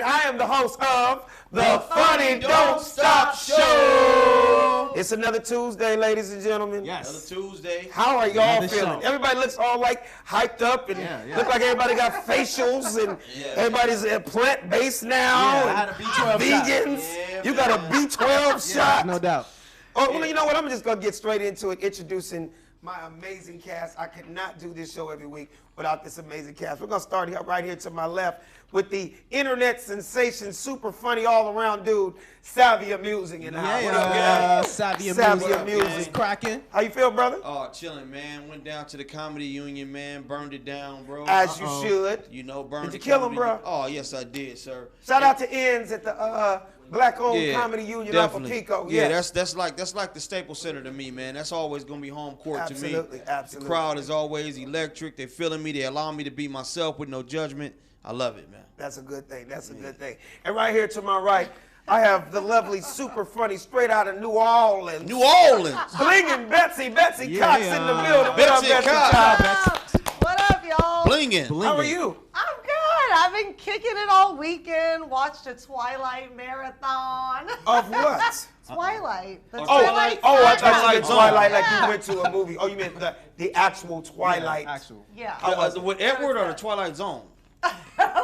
and I am the host of the Funny Don't Stop Show. It's another Tuesday, ladies and gentlemen. Yes. Another Tuesday. How are y'all Another feeling? show. Everybody looks all like hyped up and look like everybody got facials and everybody's plant-based now. Yeah, I had a B12 vegans. shot. Yeah, You got a B12 shot. No doubt. Oh, well, you know what? I'm just going to get straight into it, introducing my amazing cast. I could not do this show every week without this amazing cast. We're going to start here, right here to my left with the internet sensation, super funny all-around dude, Savvy Amusing. And Savvy Amusing. Is cracking. How you feel, brother? Oh, chilling, man. Went down to the comedy union, man. Burned it down, bro. As you should. You know, burned Did you the kill him, comedy- bro? Oh, yes, I did, sir. Shout out to Ends at the Black-owned comedy union up in Pico. Yeah, that's like the Staples Center to me, man. That's always gonna be home court to me. Absolutely. The crowd is always electric. They feeling me. They allow me to be myself with no judgment. I love it, man. That's a good thing. That's a good thing. And right here to my right, I have the lovely, super funny, straight out of New Orleans. New Orleans. Blingin' Betsy Cox in the building. Betsy What up, Cox. What up, y'all? Blingin'. How are you? I'm good. I've been kicking it all weekend. Watched a Twilight marathon. Of what? Twilight. The I thought you meant Twilight Zone. Twilight like you went to a movie. Oh, you meant the actual Twilight. Yeah. With Edward or the Twilight Zone?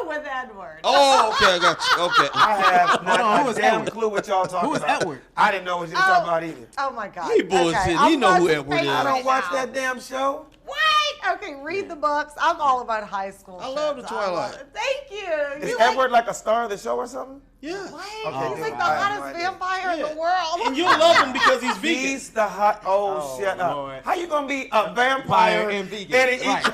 With Edward. Oh, okay, I got you. Okay. I have not who a is damn Edward? clue what y'all talking Who is about. Edward? I didn't know what you were talking about either. Oh my God. He bullshit. He I'm know who watching Edward is. Facebook I don't right watch now. that damn show. What? Okay, read the books. I'm all about high school. I love shit. the Twilight. Thank you. Is You Edward like a star of the show or something? Yeah. What? Okay, He's good. like the I have no hottest idea. vampire in Yeah. the world. And you'll love him because he's vegan. He's the hot. Shut up. Lord. How you gonna be a vampire and vegan. he Right.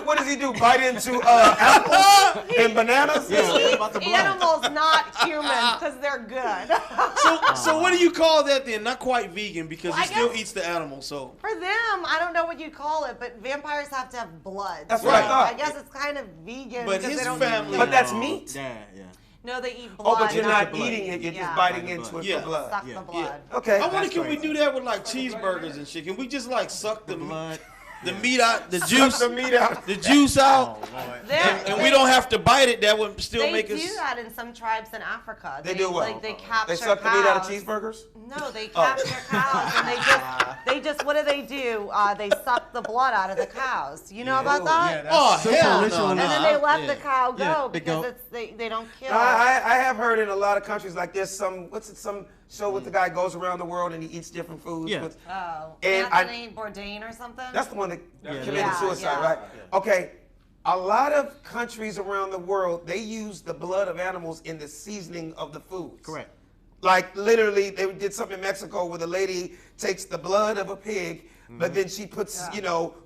What does he do? Bite into apples and bananas? He about the eats blood. animals, not humans, because they're good. So what do you call that then? Not quite vegan because Well, he I still guess- eats the animal. So For them, I don't know what you call it, but vampires have to have blood. That's so what I thought. I guess it's kind of vegan. But because his they don't family- eat But meat. that's meat. Yeah. No, they eat Oh, blood. but you're not blood. eating it. You're Yeah. just biting Biting into blood. it Yeah. for blood. Suck Yeah. the blood. Okay. I wonder, That's can we crazy. do that with like cheeseburgers and shit? Can we just like suck the Blood. the meat out, the Suck juice, the meat out. the juice out, and we don't have to bite it? That would still They make do us. that in some tribes in Africa. They do what? Like they capture They suck the cows. meat out of cheeseburgers? No, they capture cows and they just what do? They suck the blood out of the cows. You know about that? Oh hell ritual. no! And then they let the cow go Yeah, they because go. they don't kill. I have heard in a lot of countries like there's some show with the guy goes around the world and he eats different foods. Yeah. With, Oh, And Anthony Bourdain or something? that's the one that committed Yeah, suicide, yeah. right? Okay. A lot of countries around the world, they use the blood of animals in the seasoning of the foods. Correct. Like literally, they did something in Mexico where the lady takes the blood of a pig, but then she puts,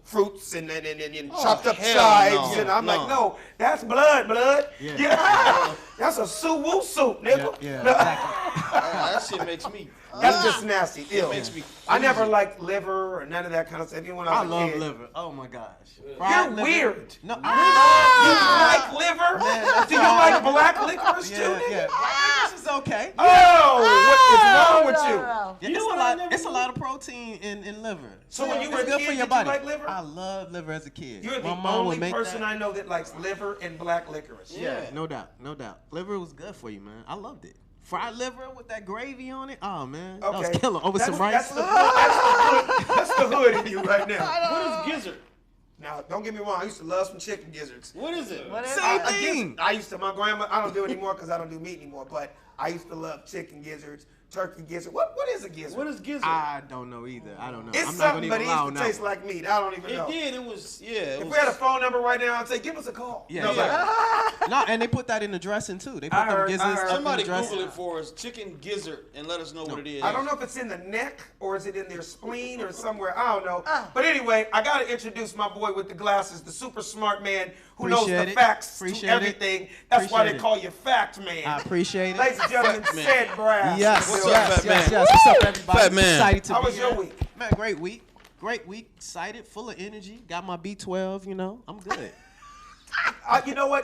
fruits and chopped up hell chives, no. and I'm No. like, no, that's blood. Yeah. That's a suwu soup, nigga. Yeah. No, That shit makes me. that's just nasty. Ew. makes me I never liked liver or none of that kind of stuff. Even when I I was a love kid. liver. Oh my gosh. You're Fried liver. weird. No, You like liver? Do you like black licorice too, Yeah, nigga? yeah. White licorice is okay. Oh, what is wrong with you? No. Yeah, You know it's what a I lot. never It's a knew? lot of protein in liver. So when you were a it's good kid, for did your you body. like liver? I love liver as a kid. You're the My mom would only make person that. I know that likes liver and black licorice. Yeah. No doubt, no doubt. Liver was good for you, man. I loved it. Fried liver with that gravy on it. Oh man, that was Okay. killer. Over some rice. That's the hood in you right now. What is gizzard? Now, don't get me wrong. I used to love some chicken gizzards. What is it? What is Same it? thing. I used to, my grandma, I don't do it anymore because I don't do meat anymore, but I used to love chicken gizzards, turkey gizzard. What is a gizzard? What is gizzard? I don't know either. I don't know. It's I'm not something, gonna but it even lie used on to that taste one. like meat. I don't even know. It did. It was. Yeah. It If was, we had a phone number right now, I'd say, give us a call. Yeah, No, yeah. like, No, and they put that in the dressing too. They put I them heard- gizzards I heard. up in Somebody the dressing. Google it for us. Chicken gizzard and let us know what it is. I don't know if it's in the neck or is it in their spleen or somewhere. I don't know. But anyway, I got to introduce my boy with the glasses, the super smart man who knows Appreciate the it. facts Appreciate to it. everything. That's why they Appreciate it. call you Fact Man. I appreciate it. Ladies and gentlemen, Fact Man. Said Brass. Yes, What's up, yes, Fat Man? yes, yes. What's up, everybody? Fat Man. Excited to How be was your here. week? Man, great week. Great week. Excited, full of energy. Got my B12, you know. I'm good. You know what?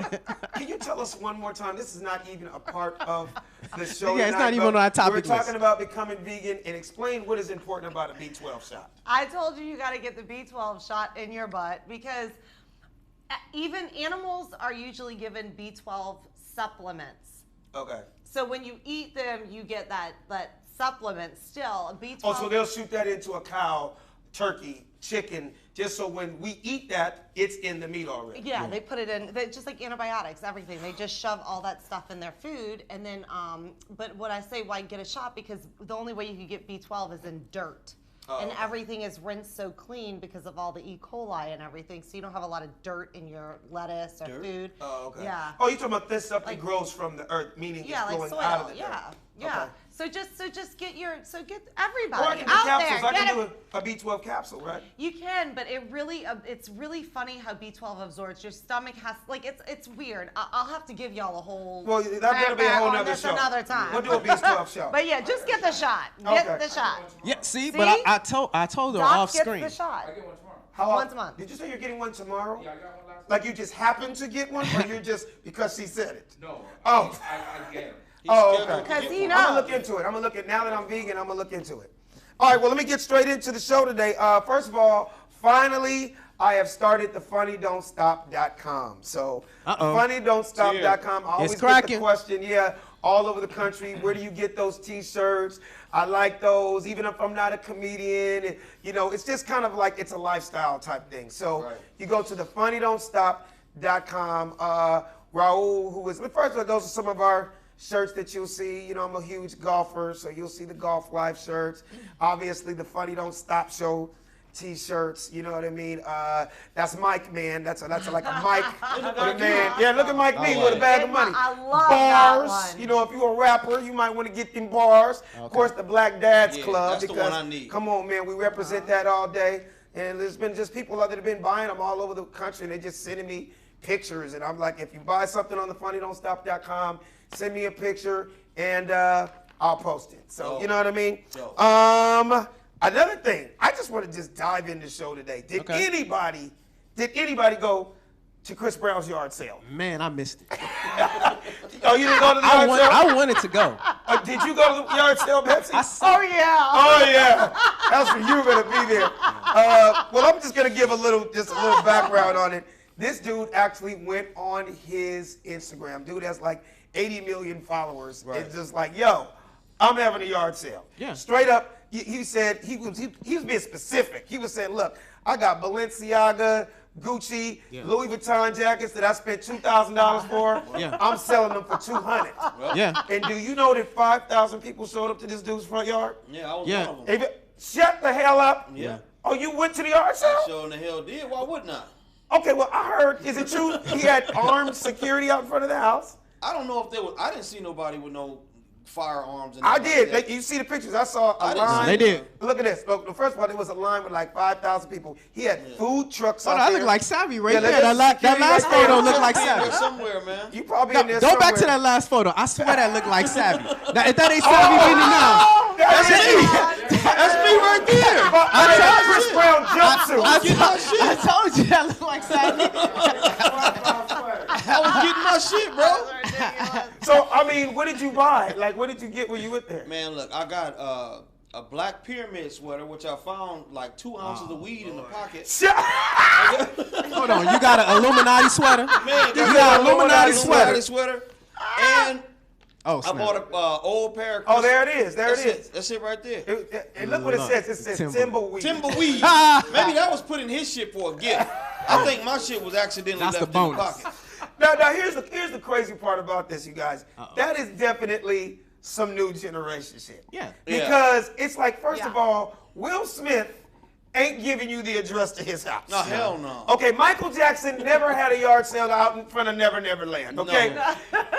Can you tell us one more time? This is not even a part of the show. Yeah, it's tonight, not even but on our topic We're talking list. about becoming vegan and explain what is important about a B12 shot. I told you got to get the B12 shot in your butt because even animals are usually given B12 supplements. Okay. So when you eat them, you get that supplement still. B12. Oh, so they'll shoot that into a cow, turkey, chicken, just so when we eat that, it's in the meat already. Yeah, they put it in, just like antibiotics, everything. They just shove all that stuff in their food. And then, but what I say, why get a shot? Because the only way you can get B12 is in dirt. And everything is rinsed so clean because of all the E. coli and everything, so you don't have a lot of dirt in your lettuce or food. Oh, okay. Yeah. Oh, you're talking about this stuff that grows from the earth, meaning Yeah, it's like growing soil. out of the Yeah, dirt. yeah. Okay. So just get Or everybody I can do out capsules. there. I can Get do it. a B12 capsule, right? You can, but it's really funny how B12 absorbs. Your stomach has it's weird. I'll have to give y'all a whole. Well, that better be a whole on nother this show. another time. We'll do a B12 show. But yeah, just get the shot. Get Okay. the shot. Yeah, see, See? but I told her Doc off gets screen. the shot. I get one tomorrow. How Once a month. Did you say you're getting one tomorrow? Yeah, I got one last week. Like you just happened to get one, or you're just because she said it? No. Oh. I get him. Oh, okay. Because he I'm gonna knows. look into it. I'm gonna look at now that I'm vegan. I'm gonna look into it. All right. Well, let me get straight into the show today. First of all, finally, I have started the FunnyDon'tStop.com. So, FunnyDon'tStop.com. I always get the cracking. question, all over the country. Where do you get those T-shirts? I like those, even if I'm not a comedian. And, it's just kind of like it's a lifestyle type thing. So you go to the FunnyDon'tStop.com. Raul, who is first of all, those are some of our shirts that you'll see. I'm a huge golfer, so you'll see the Golf Life shirts. Obviously, the Funny Don't Stop Show T-shirts. You know what I mean? That's Mike, man. That's like a Mike with a man. Yeah, look at Mike B with a bag of money. I love bars. that one. If you're a rapper, you might want to get them bars. Of course, the Black Dads Yeah, Club. that's the because one I need. come on, man, we represent that all day. And there's been just people that have been buying them all over the country, and they're just sending me pictures. And I'm like, if you buy something on the FunnyDon'tStop.com, send me a picture, and I'll post it. So, you know what I mean? Another thing, I just want to just dive into the show today. Did anybody go to Chris Brown's yard sale? Man, I missed it. Oh, you didn't go to the yard sale? I wanted to go. Did you go to the yard sale, Betsy? Oh yeah. Oh yeah, that's when you were gonna be there. Well, I'm just gonna give a little background on it. This dude actually went on his Instagram. Dude has like 80 million followers. Right. It's just like, yo, I'm having a yard sale. Yeah. Straight up, he said he was being specific. He was saying, look, I got Balenciaga, Gucci, Louis Vuitton jackets that I spent $2,000 for. Yeah. I'm selling them for $200. Yeah. And do you know that 5,000 people showed up to this dude's front yard? Yeah, I was Yeah. one of them. Shut the hell up. Yeah. Oh, you went to the yard sale? Sure in the hell did. Why wouldn't I? Okay, well, I heard, is it true he had armed security out in front of the house? I don't know if there was. I didn't see nobody with no firearms. And I nothing did. like that. You see the pictures. I saw a I didn't see line. They did. Look at this. Look, first of all, there was a line with like 5,000 people. He had food trucks Oh, out that there. looked like Savvy right Yeah, there. there's That security last right there. photo looked like In there Savvy. somewhere, man. You probably in there Go back to somewhere. that last photo. I swear that looked like Savvy. Now, if that ain't Savvy, then now. Oh, that's me. That's me right there. I had a Chris Brown jumpsuit. I told you that looked like Savvy. I was getting my shit, bro. So, I mean, what did you buy? Like, what did you get when you went there? Man, look, I got a black pyramid sweater, which I found like 2 ounces of weed in the pocket. Hold on, you got an Illuminati sweater? Man, You got an Illuminati sweater. sweater. And Oh, I snap. bought a old pair of Oh, there it is. There That's it is. That's it right there. And look what it says. It says Timberweed. Timberweed. Maybe that was put in his shit for a gift. I think my shit was accidentally That's the left in the bonus. pocket. Now here's the crazy part about this, you guys. That is definitely some new generation shit. Yeah. Because it's like, first of Yeah. all, Will Smith ain't giving you the address to his house. No, hell no. Okay, Michael Jackson never had a yard sale out in front of Never Never Land, okay?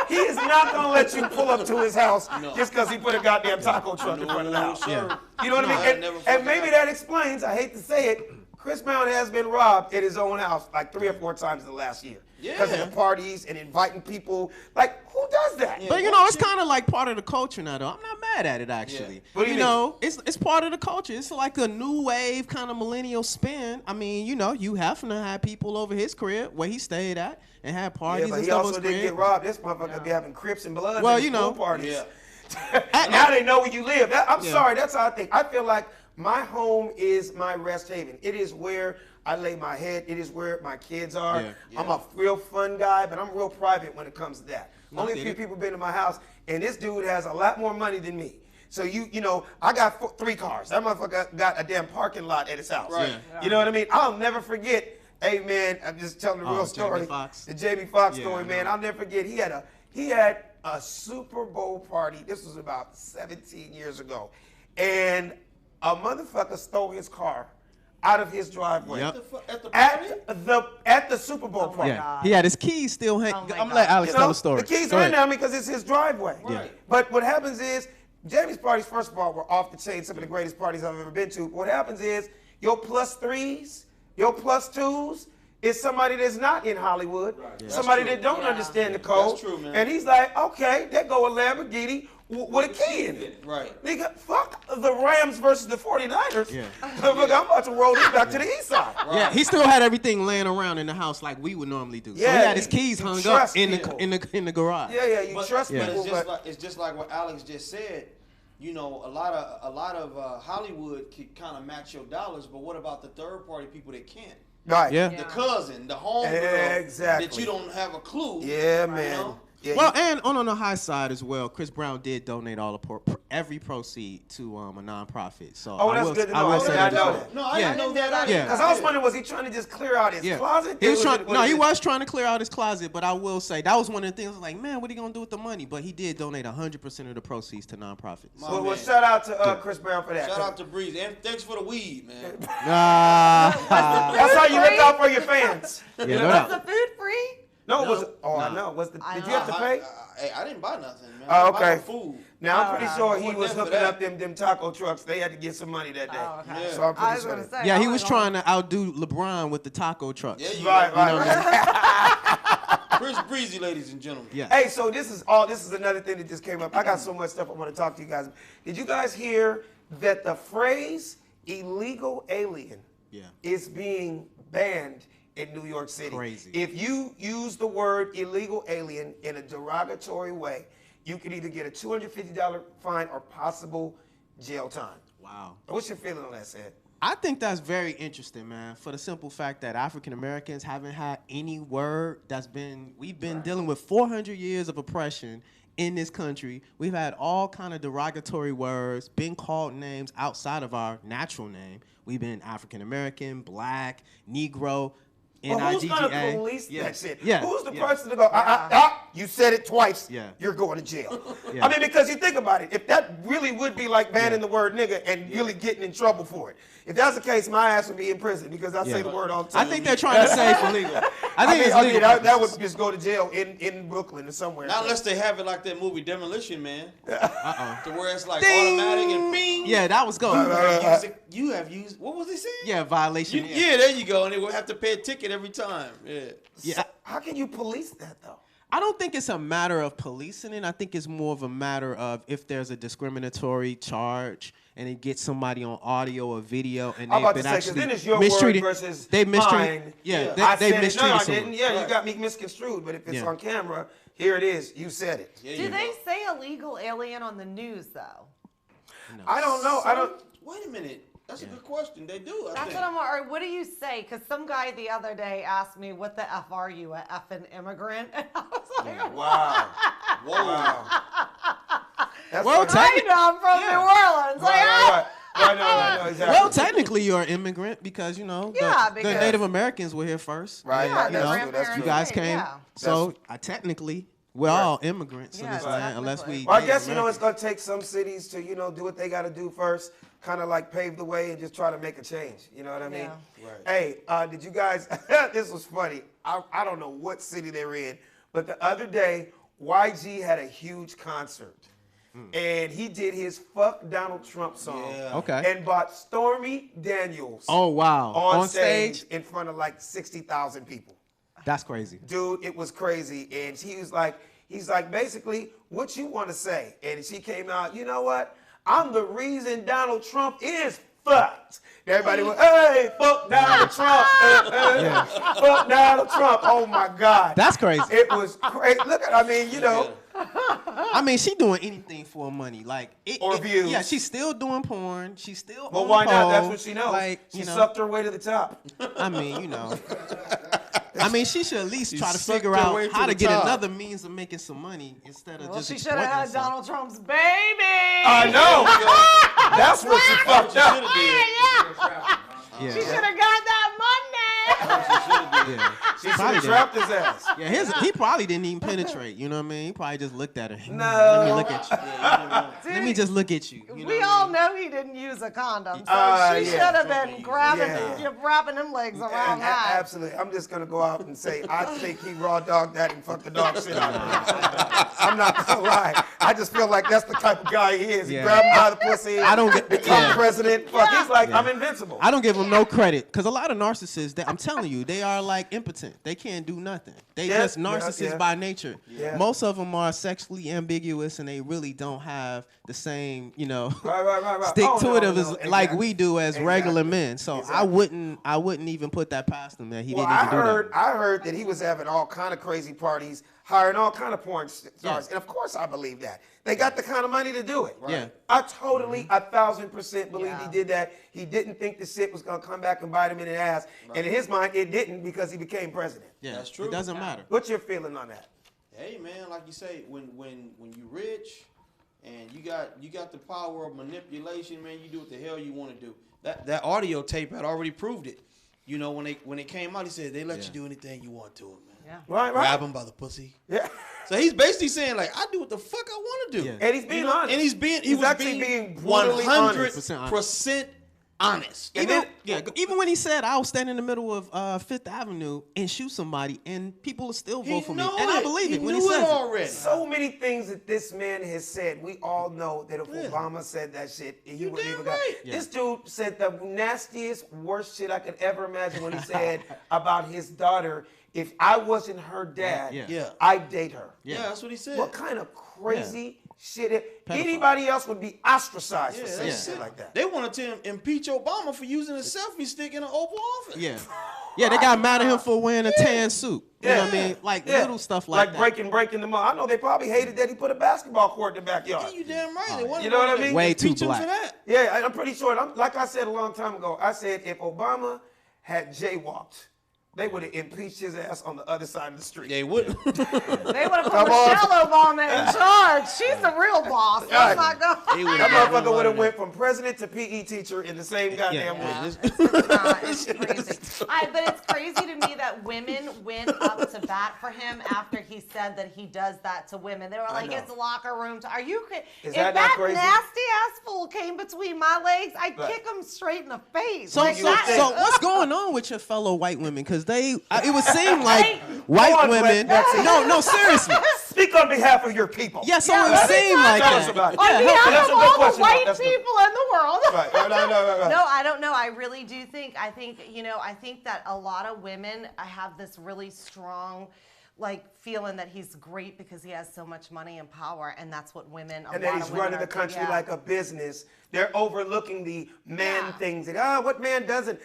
He is not going to let you pull up to his house just because he put a goddamn taco truck in front of the house. Sir. You know what I I'd mean? never And fucking maybe happen. that explains, I hate to say it, Chris Brown has been robbed at his own house like 3 or 4 times in the last year. Because of the parties and inviting people. Like, who does that? Yeah. But you know, it's kind of like part of the culture now, though. I'm not mad at it actually. Yeah. What do you You mean? know, it's part of the culture. It's like a new wave kind of millennial spin. I mean, you know, you happen to have people over his crib where he stayed at and had parties Yeah, but and he stuff. also at his didn't crib. get robbed. This motherfucker be having Crips and Bloods Well, and you know. pool parties. Yeah. Now they know where you live. I'm Yeah. sorry, that's how I think. I feel like my home is my rest haven. It is where I lay my head. It is where my kids are. Yeah. I'm a real fun guy, but I'm real private when it comes to that. Only a few people been to my house, and this dude has a lot more money than me. So you know, I got 3 cars. That motherfucker got a damn parking lot at his house. Right. You know what I mean? I'll never forget. Hey man, I'm just telling the real story. Jamie Foxx. The Jamie Foxx Yeah, story, I man. know. I'll never forget. He had a Super Bowl party. This was about 17 years ago, and a motherfucker stole his car out of his driveway. Yep. At the party? At the Super Bowl party. Yeah, God. he had his keys still hanging. Oh my I'm gonna let God. Alex You tell know, the story. the keys Go are ahead. in now because it's his driveway. Right. But what happens is, Jamie's parties, first of all, were off the chain, some of the greatest parties I've ever been to. What happens is, your +3s, your +2s, is somebody that's not in Hollywood, somebody that don't understand the code. That's true, man. And he's like, okay, there go a Lamborghini with a key in it. Right. Nigga, fuck the Rams versus the 49ers. Yeah. Look, I'm about to roll this back to the east side. Yeah, he still had everything laying around in the house like we would normally do. So Yeah, he had his you- keys you hung up trust in people. the garage. Yeah, you trust But people, it's just like what Alex just said. You know, a lot of Hollywood can kind of match your dollars, but what about the third party people that can't? right. Yeah. The cousin, the homegirl, Exactly. that you don't have a clue. Yeah, you man. know? Yeah, Well, and on the high side as well, Chris Brown did donate all the every proceed to a nonprofit. So Oh, I that's will, good to I know. will I say did that. not know as well. that. No, I Yeah. didn't know that either. Yeah. Because I was wondering, was he trying to just clear out his Yeah. closet? He was Or trying. it- No, he it- was trying to clear out his closet, but I will say that was one of the things. I was like, man, what are you gonna do with the money? But he did donate 100% of the proceeds to nonprofits. My Well, man. shout out to Chris Brown for that. Shout out to Breeze. And thanks for the weed, man. That's how you look out for your fans. Yeah, You no know? doubt. Was the food free? No, it was. No. Oh, I No. know. Was the? I Did you know. have to pay? I didn't buy nothing, man. Oh, I bought okay. no food. Now I'm pretty sure I he wasn't was there for hooking that. up them taco trucks. They had to get some money that day. Oh, okay. Yeah. So I'm I pretty was sure. gonna say. Yeah, he I was on- trying to outdo LeBron with the taco trucks. Yeah, you Right, know, right. Chris Breezy, ladies and gentlemen. Yeah. Hey, so this is another thing that just came up. I got so much stuff I want to talk to you guys. Did you guys hear that the phrase illegal alien Yeah. is being banned in New York City? Crazy. If you use the word illegal alien in a derogatory way, you could either get a $250 fine or possible jail time. Wow. What's your feeling on that, Sid? I think that's very interesting, man, for the simple fact that African Americans haven't had any word we've been dealing with 400 years of oppression in this country. We've had all kind of derogatory words, been called names outside of our natural name. We've been African American, black, Negro, Well, who's NIGGA. gonna police Yeah. that shit? Yeah. Who's the Yeah. person to go, you said it twice, Yeah. you're going to jail. Yeah. I mean, because you think about it, if that really would be like banning the word nigga and really getting in trouble for it. If that's the case, my ass would be in prison because I say Yeah. the word all the I time. think they're trying to say it for legal. I think it's legal. that would just go to jail in Brooklyn or somewhere. Not unless they have it like that movie Demolition Man, Uh-oh. to where it's like Ding! automatic and bing. Yeah, that was good. You have used. What was they saying? Yeah, violation. Yeah, there you go. And they will have to pay a ticket every time. Yeah. Yeah. How can you police that though? I don't think it's a matter of policing it. I think it's more of a matter of if there's a discriminatory charge and it gets somebody on audio or video and I'm they've about to been say, because actually then it's your mistreated. word versus They mistreated. mine. Yeah, I they said it. mistreated No, I someone. didn't. Yeah, you Right. got me misconstrued. But if it's Yeah. on camera, here it is. You said it. Yeah, Do you they know. say illegal alien on the news though? I don't know. I don't. Wait a minute. That's a good question. They do. I That's think. what I'm. Or what do you say? Because some guy the other day asked me, "What the f are you, a effing immigrant?" And I was like, Wow. Whoa. Wow. That's Well, funny. "I know I'm from New Orleans." Like, Right, no, exactly. Well, technically, you're an immigrant because you know Yeah, the because- Native Americans were here first. Right, Yeah, right, the that's true. grandparents That's You true. guys Right, came, yeah. so technically we're all immigrants in Yeah, this land, unless we. technically. Well, I Native guess, it's Americans. going to take some cities to, do what they got to do first, kind of like pave the way and just try to make a change. You know what I mean? Yeah. Right. Hey, did you guys, this was funny. I don't know what city they're in, but the other day, YG had a huge concert. And he did his Fuck Donald Trump song. Yeah. Okay. And bought Stormy Daniels Oh wow! on stage in front of like 60,000 people. That's crazy. Dude, it was crazy. And he's like, basically, what you want to say? And she came out, you know what? I'm the reason Donald Trump is fucked. Everybody went, hey, fuck Donald Trump. Fuck Donald Trump. Oh my God. That's crazy. It was crazy. Look at, I mean, she doing anything for money, like Or views. Yeah, she's still doing porn. She's still. well, on why not? That's pole. what she knows. Like She you know, sucked her way to the top. I mean, you know, I mean, she should at least try to sucked figure her out way to how to the get top. another means of making some money instead of Well, just she should have had exploiting Donald Trump's baby. I know. That's what she fucked up. She should have got that money. Yeah. She should Probably have didn't. trapped his ass. Yeah, he probably didn't even penetrate. You know what I mean? He probably just looked at her. No. Let me look at you. Let me just look at you. You know We what I all mean? know he didn't use a condom, so she yeah. should have been grabbing, Yeah. wrapping them legs around that. Absolutely. I'm just gonna go out and say I think he raw dogged that and fucked the dog shit out of her. I'm not gonna lie. I just feel like that's the type of guy he is. He Yeah. grabbed him by the pussy. I don't get- become yeah. president. Fuck, he's like, I'm invincible. I don't give them no credit because a lot of narcissists, I'm telling you, they are like impotent. They can't do nothing. They Yeah, just yeah, narcissists yeah. by nature. Yeah. Most of them are sexually ambiguous and they really don't have the same, Right. stick Oh, to no, it no, as like exactly. we do as regular Exactly. men. So Exactly. I wouldn't even put that past him that he Well, didn't I even do that. heard that he was having all kind of crazy parties, hiring all kind of porn stars, Yeah. and of course I believe that. They got the kind of money to do it. Yeah. I totally, 1,000% believe Yeah. he did that. He didn't think the shit was gonna come back and bite him in the ass, and in his mind it didn't because he became president. Yeah, That's true. It doesn't matter. What's your feeling on that? Hey man, like you say, when you rich and you got the power of manipulation, man, you do what the hell you want to do. That audio tape had already proved it. You know, when it came out, he said they let Yeah. you do anything you want to him, man. Yeah. Right. Grab him by the pussy. Yeah. So he's basically saying like, I do what the fuck I want to do. Yeah. And he's being honest. And he was actually being brutally 100% honest. And Even, then- even when he said I'll stand in the middle of Fifth Avenue and shoot somebody, and people will still vote for me, and I believe it when he knew says it. already. So many things that this man has said. We all know that if Obama said that shit, he You wouldn't damn even got. right. Yeah. This dude said the nastiest, worst shit I could ever imagine when he said about his daughter. If I wasn't her dad, Yeah. I'd date her. Yeah, that's what he said. What kind of crazy shit? Anybody else would be ostracized for saying that's shit it. like that. They wanted to impeach Obama for using a selfie stick in an Oval Office. Yeah. Yeah, they got mad at him for wearing a tan suit. You know what I Yeah. mean? Like Yeah. little stuff like that. breaking them up. I know they probably hated that he put a basketball court in the backyard. Yeah, you damn right. They wanted You know what I to mean? Way too impeach him black. for that. Yeah, I'm pretty sure. Like I said a long time ago, I said if Obama had jaywalked, they would have impeached his ass on the other side of the street. They wouldn't. They would have put Come on. Michelle Obama in charge. She's the real boss. Right. Let's not go. They would've That got motherfucker him would out have of went from president to PE teacher in the same goddamn Yeah. week. It's crazy. But it's crazy to me that women went up to bat for him after he said that he does that to women. They were like, know. it's locker room. Are you crazy? Is If that that not crazy? nasty ass fool came between my legs, I'd Right. kick him straight in the face. So, Like so, that- so what's going on with your fellow white women? Because it would seem like white Go on, women. Betsy. No, seriously. Speak on behalf of your people. Yeah, so Yeah, it would let me seem talk like Tell that. us about it. On Yeah, help behalf That's of a good all the question, though. white That's good. people in the world. Right. Right. No, I don't know. I really do think. I think that a lot of women have this really strong, feeling that he's great because he has so much money and power, and that's what women. And then he's running the country like a business. They're overlooking the man things. And, what man doesn't?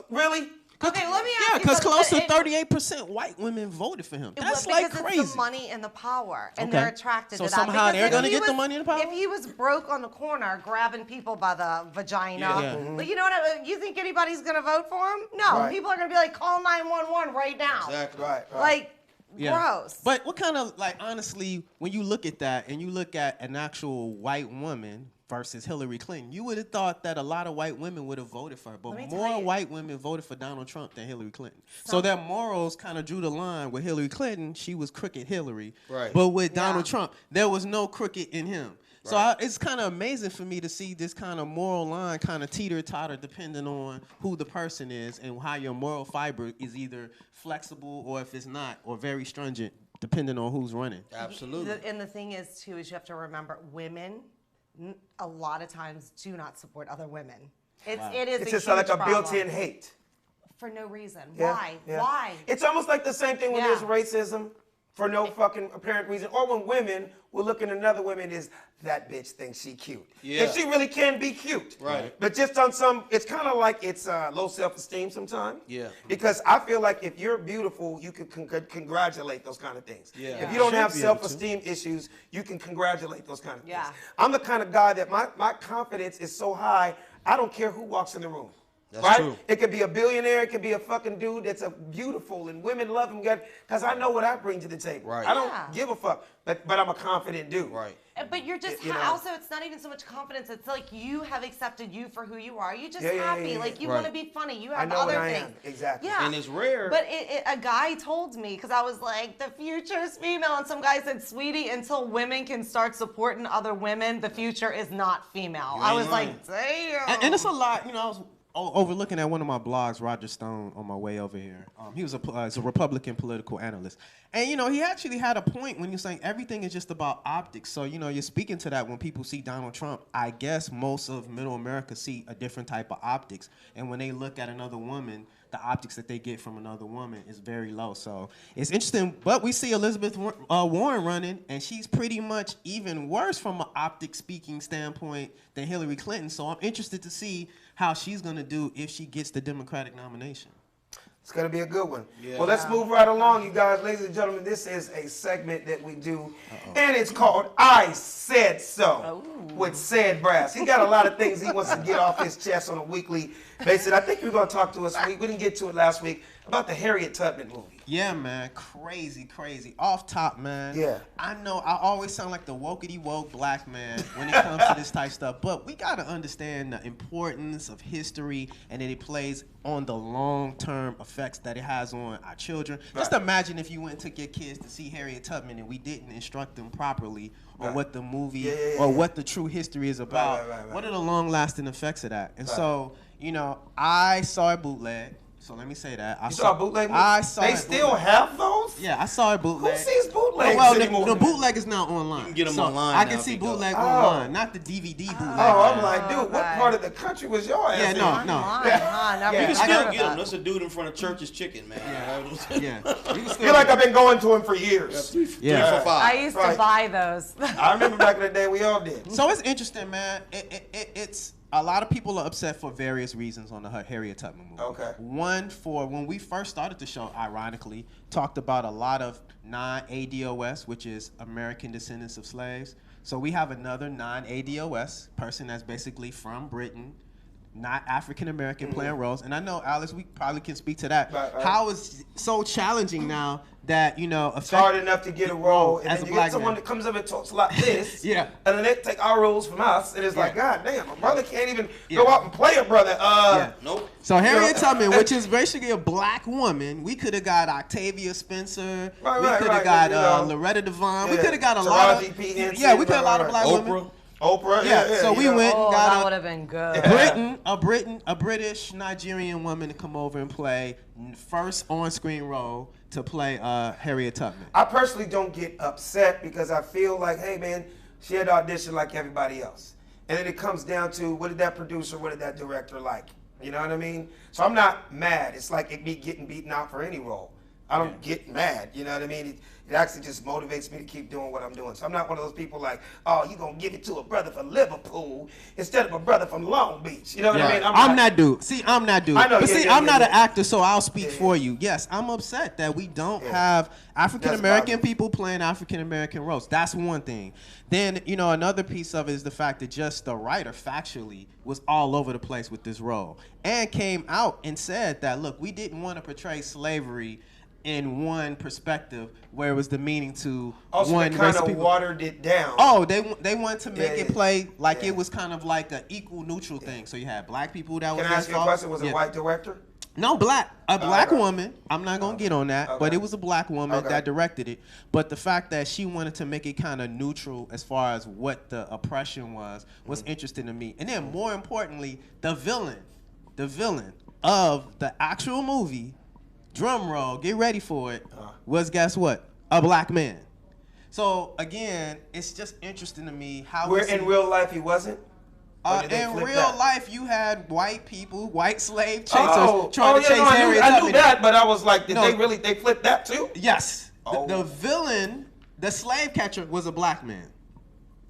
Really? Okay, let me ask Yeah, you. because close to something. 38% white women voted for him. That's like Because crazy. it's the money and the power, and Okay. they're attracted So to that. somehow Because they're if gonna he get the was- money and the power? If he was broke on the corner grabbing people by the vagina, Yeah. but you know what? You think anybody's gonna vote for him? No, Right. people are gonna be like, call 911 right now. Exactly. Right. Gross. But what kind of, honestly, when you look at that and you look at an actual white woman versus Hillary Clinton, you would have thought that a lot of white women would have voted for her. But Let me tell more you. white women voted for Donald Trump than Hillary Clinton. So their morals kind of drew the line. With Hillary Clinton, she was crooked Hillary. Right. But with Donald Yeah. Trump, there was no crooked in him. So it's kind of amazing for me to see this kind of moral line kind of teeter-totter depending on who the person is and how your moral fiber is either flexible or if it's not, or very stringent depending on who's running. Absolutely. And the thing is, too, is you have to remember women a lot of times do not support other women. It is It's a just huge like a problem. built-in hate. For no reason. Yeah, Why? yeah. Why? It's almost like the same thing when Yeah. there's racism for no fucking apparent reason, or when women will look at another woman as that bitch thinks she cute. Yeah. And she really can be cute. Right. But just on some, it's kind of like it's low self-esteem sometimes. Yeah. Because I feel like if you're beautiful, you can congratulate those kind of things. Yeah. If you don't Should have be able to. self-esteem issues, you can congratulate those kind of Yeah. things. I'm the kind of guy that my confidence is so high, I don't care who walks in the room. That's right? true. It could be a billionaire. It could be a fucking dude that's a beautiful and women love him. Because I know what I bring to the table. Right. I don't Yeah. give a fuck, but I'm a confident dude. Right. But you're just You know. also, it's not even so much confidence. It's like you have accepted you for who you are. You just Yeah, yeah, happy. yeah, yeah. Like you Right. want to be funny. You I have know what other I things. am. Exactly. Yeah. And it's rare. But a guy told me, because I was like, the future is female. And some guy said, sweetie, until women can start supporting other women, the future is not female. You I ain't was lying. like, damn. And it's a lot, you know. I was overlooking at one of my blogs, Roger Stone, on my way over here. He was he's a Republican political analyst, and you know he actually had a point when you're saying everything is just about optics. So you know you're speaking to that when people see Donald Trump. I guess most of Middle America see a different type of optics, and when they look at another woman, the optics that they get from another woman is very low. So it's interesting. But we see Elizabeth Warren running, and she's pretty much even worse from an optic speaking standpoint than Hillary Clinton. So I'm interested to see how she's going to do if she gets the Democratic nomination. It's going to be a good one. Yeah. Well, let's move right along, you guys. Ladies and gentlemen, this is a segment that we do, and it's called I Said So with Said Brass. He got a lot of things he wants to get off his chest on a weekly basis. I think you're going to talk to us, we didn't get to it last week, about the Harriet Tubman movie. Yeah, man. Crazy. Off top, man. Yeah. I know I always sound like the wokey woke black man when it comes to this type stuff, but we got to understand the importance of history and that it plays on the long-term effects that it has on our children. Just imagine if you went and took your kids to see Harriet Tubman and we didn't instruct them properly on what the movie or what the true history is about. Right. What are the long-lasting effects of that? And so, you know, I saw a bootleg. So let me say that. You saw a bootleg movie? I saw They a still bootleg. have those? Yeah, I saw a Who bootleg. sees bootlegs Well, anymore? the bootleg is now online. You can get 'em So online I now can if see you go. bootleg Oh. online, not the DVD bootleg. Oh, I'm like, dude, what Okay. part of the country was your ass Yeah, in? no. Online, huh? Never Yeah. You I can heard still of get them. that. That's a dude in front of Church's Chicken, man. Yeah, you can still feel like I've been going to him for years. Three Yeah. for five. I used to buy those. I remember back in the day we all did. So it's interesting, man. It's a lot of people are upset for various reasons on the Harriet Tubman movie. Okay. One, for when we first started the show, ironically, talked about a lot of non-ADOS, which is American descendants of slaves. So we have another non-ADOS person that's basically from Britain, not African American, playing roles. And I know, Alice, we probably can speak to that. Right. How is so challenging now that, you know, It's hard enough to get a role, and as then a you black get someone man. that comes up and talks like this. Yeah. And then they take our roles from us, and it's like, Yeah. God damn, a brother can't even Yeah. go out and play a brother. Yeah. Nope. So Harriet Tubman, which is basically a black woman, we could have got Octavia Spencer. Right, we right, could right, have got you know. Loretta Devine. We Yeah. could have got a lot Taraji of P. Henson, yeah. We could have a lot of right, black right. women. Oprah. Yeah, so we you know. went- Oh, Got that a- would have been good. A British Nigerian woman to come over and play first on-screen role to play Harriet Tubman. I personally don't get upset because I feel like, hey man, she had to audition like everybody else. And then it comes down to what did that producer, what did that director like? You know what I mean? So I'm not mad. It's like me getting beaten out for any role. I don't get mad. You know what I mean? It actually just motivates me to keep doing what I'm doing. So I'm not one of those people like, oh, you gonna give it to a brother from Liverpool instead of a brother from Long Beach. You know what I mean? I'm that dude. See, I'm that dude. I know, But yeah, see, yeah, I'm yeah, not yeah. an actor, so I'll speak Yeah, for yeah. you. Yes, I'm upset that we don't Yeah. have African That's American bothering. people playing African American roles. That's one thing. Then, you know, another piece of it is the fact that just the writer factually was all over the place with this role and came out and said that, look, we didn't want to portray slavery in one perspective where it was demeaning to Also, one they race kind of of people. watered it down. Oh, they wanted to make Yeah, it yeah. play like Yeah. it was kind of like an equal neutral thing. So you had black people that was Can I ask you a involved. question? Was it Yeah. a white director? No, a black okay. woman. I'm not gonna get on that, but Okay. it was a black woman Okay. that directed it. But the fact that she wanted to make it kind of neutral as far as what the oppression was Mm-hmm. interesting to me. And then more importantly, the villain of the actual movie, drum roll, get ready for it, was guess what? A black man. So again, it's just interesting to me how Where we see- in real life he wasn't? Or did they in flip real that? life, you had white people, white slave chasers yeah, trying to chase no, I Harriet knew Tubman. that, but I was like, did No. they flipped that too? Yes. Oh. The villain, the slave catcher, was a black man.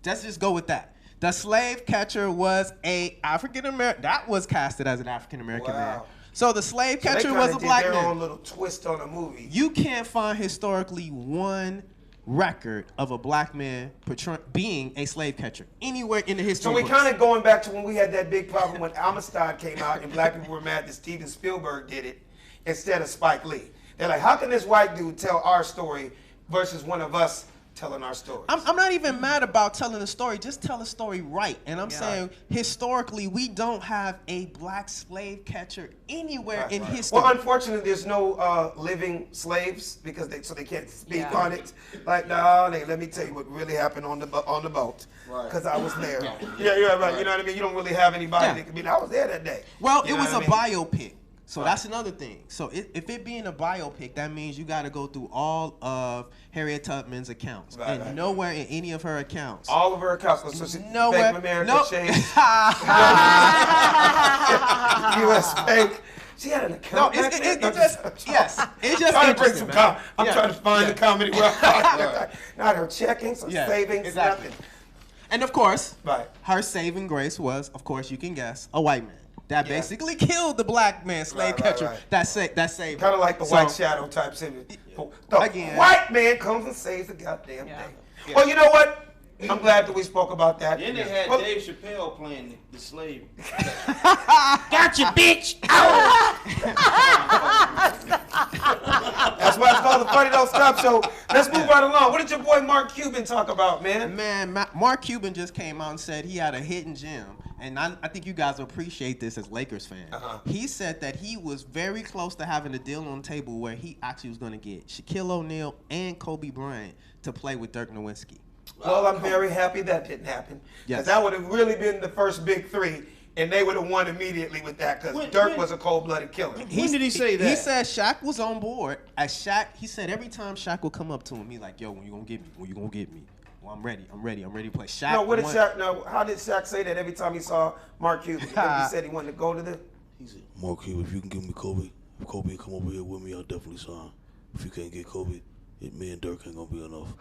Let's just go with that. The slave catcher was a African American. That was casted as an African American man. Wow. So the slave So they catcher kinda was a did black their man. own little twist on the movie. You can't find historically one record of a black man being a slave catcher anywhere in the history So we're books. kind of going back to when we had that big problem when Amistad came out and black people were mad that Steven Spielberg did it instead of Spike Lee. They're like, how can this white dude tell our story versus one of us telling our stories? I'm not even mad about telling the story. Just tell the story right. And I'm saying historically, we don't have a black slave catcher anywhere in history. Well, unfortunately, there's no living slaves because they can't speak on it. Like, no, let me tell you what really happened on the boat because I was there. Yeah, right. You know what I mean? You don't really have anybody that can be. I was there that day. Well, You it know was a what I mean? biopic. So that's another thing. So if it being a biopic, that means you got to go through all of Harriet Tubman's accounts. And nowhere in any of her accounts. All of her accounts. So she Nowhere. Bank of America Nope. changed. U.S. Bank. She had an account. No, it just, yes. It's just trying to bring interesting, some man. I'm trying to find the comedy. Not her checkings or savings, exactly. nothing. And of course, Right. her saving grace was, of course, you can guess, a white man. That basically killed the black man slave catcher that saved him. Kind of like the White Shadow type scene. The Again. white man comes and saves the goddamn thing. Well, you know what? I'm glad that we spoke about that. Then they had Dave Chappelle playing the slave. Got you, bitch! That's why it's called the Funny Don't Stop Show. Let's move right along. What did your boy Mark Cuban talk about, man? Man, Mark Cuban just came out and said he had a hidden gem. And I think you guys will appreciate this as Lakers fans. He said that he was very close to having a deal on the table where he actually was going to get Shaquille O'Neal and Kobe Bryant to play with Dirk Nowitzki. Well, I'm very happy that didn't happen. Because that would have really been the first big three, and they would have won immediately with that because Dirk was a cold-blooded killer. When did he say that? He said Shaq was on board. He said every time Shaq would come up to him, he's like, yo, when you going to get me? When you going to get me? Well, I'm ready to play. Shaq. How did Shaq say that every time he saw Mark Cuban? He said he wanted to go to the... He said, Mark Cuban, if you can give me Kobe, if Kobe can come over here with me, I'll definitely sign. If you can't get Kobe, me and Dirk ain't gonna be enough.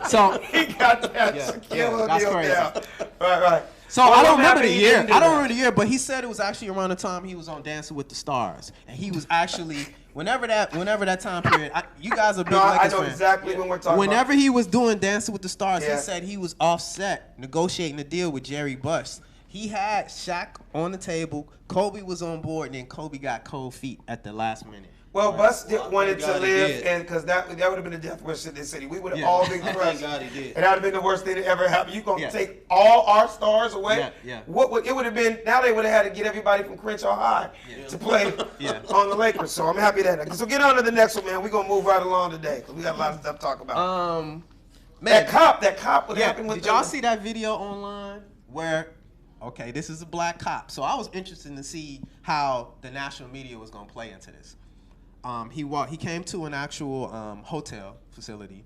So he got that Shaquille that's O'Neal crazy. down. Right. So I don't remember the year. I don't remember the year, but he said it was actually around the time he was on Dancing with the Stars, and he was actually whenever that time period. You guys are big Lakers I know fans. exactly when we're talking. Whenever he was doing Dancing with the Stars, he said he was offset negotiating a deal with Jerry Buss. He had Shaq on the table, Kobe was on board, and then Kobe got cold feet at the last minute. Well, Buss wanted to live, and because that would have been the death wish in this city. We would have all been crushed. God he did. And that would have been the worst thing that ever happened. You gonna take all our stars away? What it would have been? Now they would have had to get everybody from Crenshaw High to play on the Lakers. So I'm happy that. So get on to the next one, man. We're gonna move right along today because we got a lot of stuff to talk about. Man, that cop. What happened with? Did y'all see that video online where? Okay, this is a black cop. So I was interested to see how the national media was gonna play into this. He came to an actual hotel facility.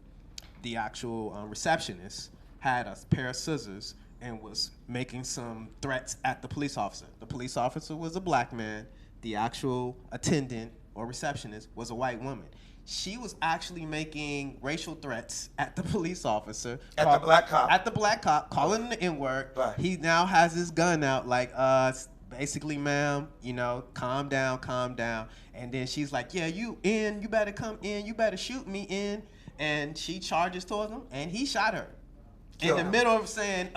The actual receptionist had a pair of scissors and was making some threats at the police officer. The police officer was a black man. The actual attendant or receptionist was a white woman. She was actually making racial threats at the police officer. At the black cop. At the black cop, calling him the N-word. Right. He now has his gun out like, basically, ma'am, calm down. And then she's like, yeah, you better come in, you better shoot me in. And she charges towards him, and he shot her. In the middle of saying,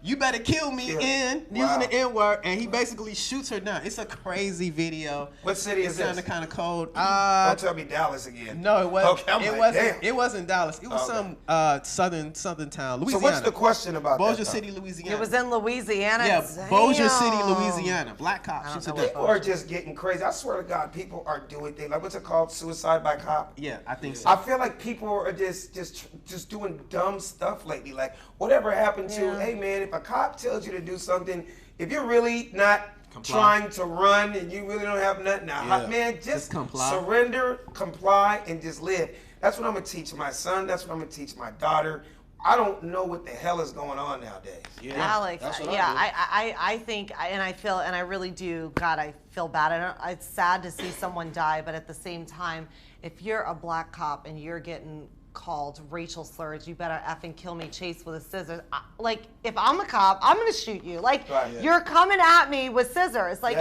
you better kill me using the N-word, and he basically shoots her down. It's a crazy video. What city is this? It sounded kind of cold. Don't tell me Dallas again. No, it wasn't. Okay, it wasn't Dallas. It was some southern town, Louisiana. So what's the question about Bossier that? City, Louisiana. It was in Louisiana. Yeah, Damn. Bossier City, Louisiana. Black cop shoots a death. People are just getting crazy. I swear to God, people are doing things like what's it called, suicide by cop. Yeah, I think so. I feel like people are just doing dumb stuff lately. Like whatever happened to, hey man, if a cop tells you to do something, if you're really not trying to run and you really don't have nothing, man, just surrender, comply, and just live. That's what I'm gonna teach my son. That's what I'm gonna teach my daughter. I don't know what the hell is going on nowadays. Alex, I think, and I feel, and I really do, God, I feel bad. It's sad to see someone die, but at the same time, if you're a black cop and you're getting called racial slurs, you better effing kill me, chase with a scissors. Like, if I'm a cop, I'm gonna shoot you. Like, you're coming at me with scissors. Like,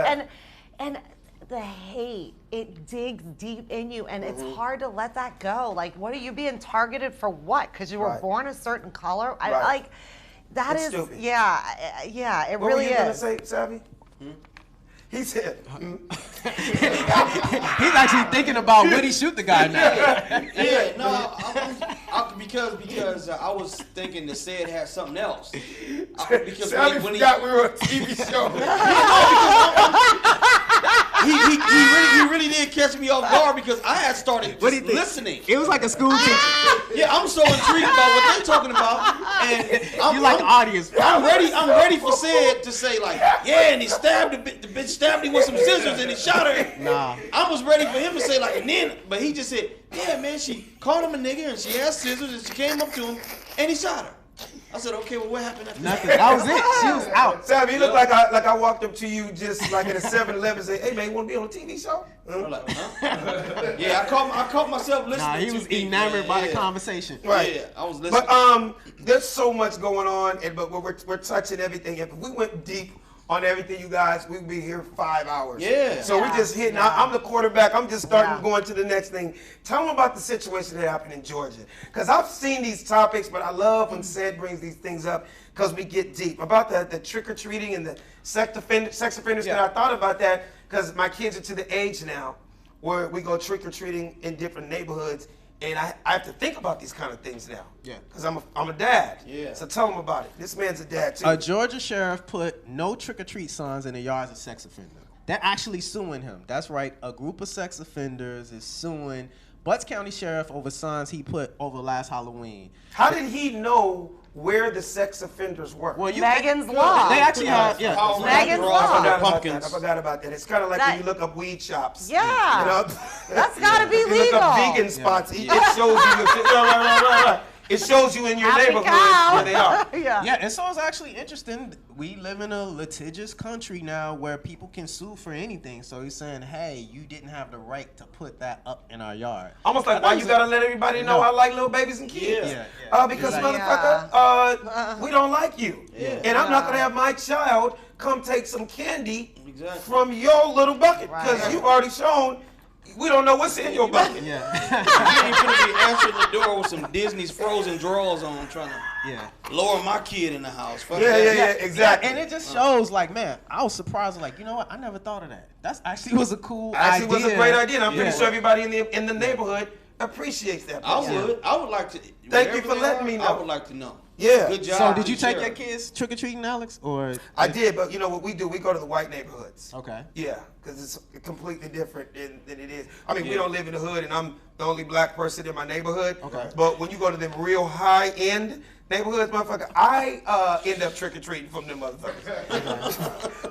and the hate, it digs deep in you, and it's hard to let that go. Like, what are you being targeted for? What? Because you were born a certain color? I like that It's is stupid. yeah. It What really were you gonna is. say, Savvy? He said, He's actually thinking about would he shoot the guy now. Yeah, no, because I was thinking the said had something else. Because Savvy when forgot we were on a TV show. he really did catch me off guard because I had started What do you just think? listening. It was like a school teacher. Yeah, I'm so intrigued about what they're talking about, and You like the audience. I'm ready for said to say like, yeah, and he stabbed the bitch stabbed him with some scissors and he shot her. Nah. I was ready for him to say like, and then, but he just said, yeah, man, she called him a nigga and she had scissors and she came up to him and he shot her. I said, okay, well, what happened after Nothing. that? That was it. She was out. Savvy, you look like I walked up to you just like at a 7-Eleven and say, hey man, you wanna be on a TV show? I'm like, huh? Yeah, I caught myself listening. Nah, he was too deep, enamored by the yeah. conversation. Right. Yeah, I was listening. But there's so much going on, but we're touching everything. If we went deep on everything, you guys, we'd be here 5 hours. Yeah. So we just hitting. I'm the quarterback. I'm just starting going to the next thing. Tell them about the situation that happened in Georgia, because I've seen these topics, but I love when Sid brings these things up because we get deep about the trick or treating and the sex offenders. That I thought about that because my kids are to the age now where we go trick or treating in different neighborhoods. And I have to think about these kind of things now. Yeah. Because I'm a dad. Yeah. So tell them about it. This man's a dad too. A Georgia sheriff put no trick-or-treat signs in the yards of sex offenders. They're actually suing him. That's right. A group of sex offenders is suing Butts County Sheriff over signs he put over last Halloween. How did he know where the sex offenders were? Well, Megan's Law. They actually have, Megan's I Law. forgot about that. It's kind of like when you look up weed shops. Yeah. You know? That's gotta be You look up legal. vegan spots. It shows you. Right. It shows you in your Happy neighborhood cow. where they are. Yeah, and so it's actually interesting. We live in a litigious country now where people can sue for anything. So he's saying, hey, you didn't have the right to put that up in our yard. Almost like why you gotta let everybody know I like little babies and kids. Yeah. Because Exactly. motherfucker, we don't like you. Yeah. And I'm not gonna have my child come take some candy Exactly. from your little bucket because Right. you've already shown we don't know what's in your bucket. Yeah. You ain't gonna be answering the door with some Disney's Frozen drawers on, trying to Yeah. lower my kid in the house. Fuck Yeah, that. exactly. And it just shows, like, man, I was surprised. Like, you know what? I never thought of that. That's actually was a cool Actually, idea. was a great idea. And I'm pretty Yeah. sure everybody in the neighborhood appreciates that. I would like to. Thank you wherever for they letting are, me know. I would like to know. Yeah. Good job. So did you good take sheriff. your kids trick or treating, Alex? Or I did, but you know what we do? We go to the white neighborhoods. okay. Yeah, because it's completely different than it is. I mean, we don't live in the hood, and I'm the only black person in my neighborhood. Okay. But when you go to them real high-end neighborhoods, motherfucker, I end up trick-or-treating from them motherfuckers.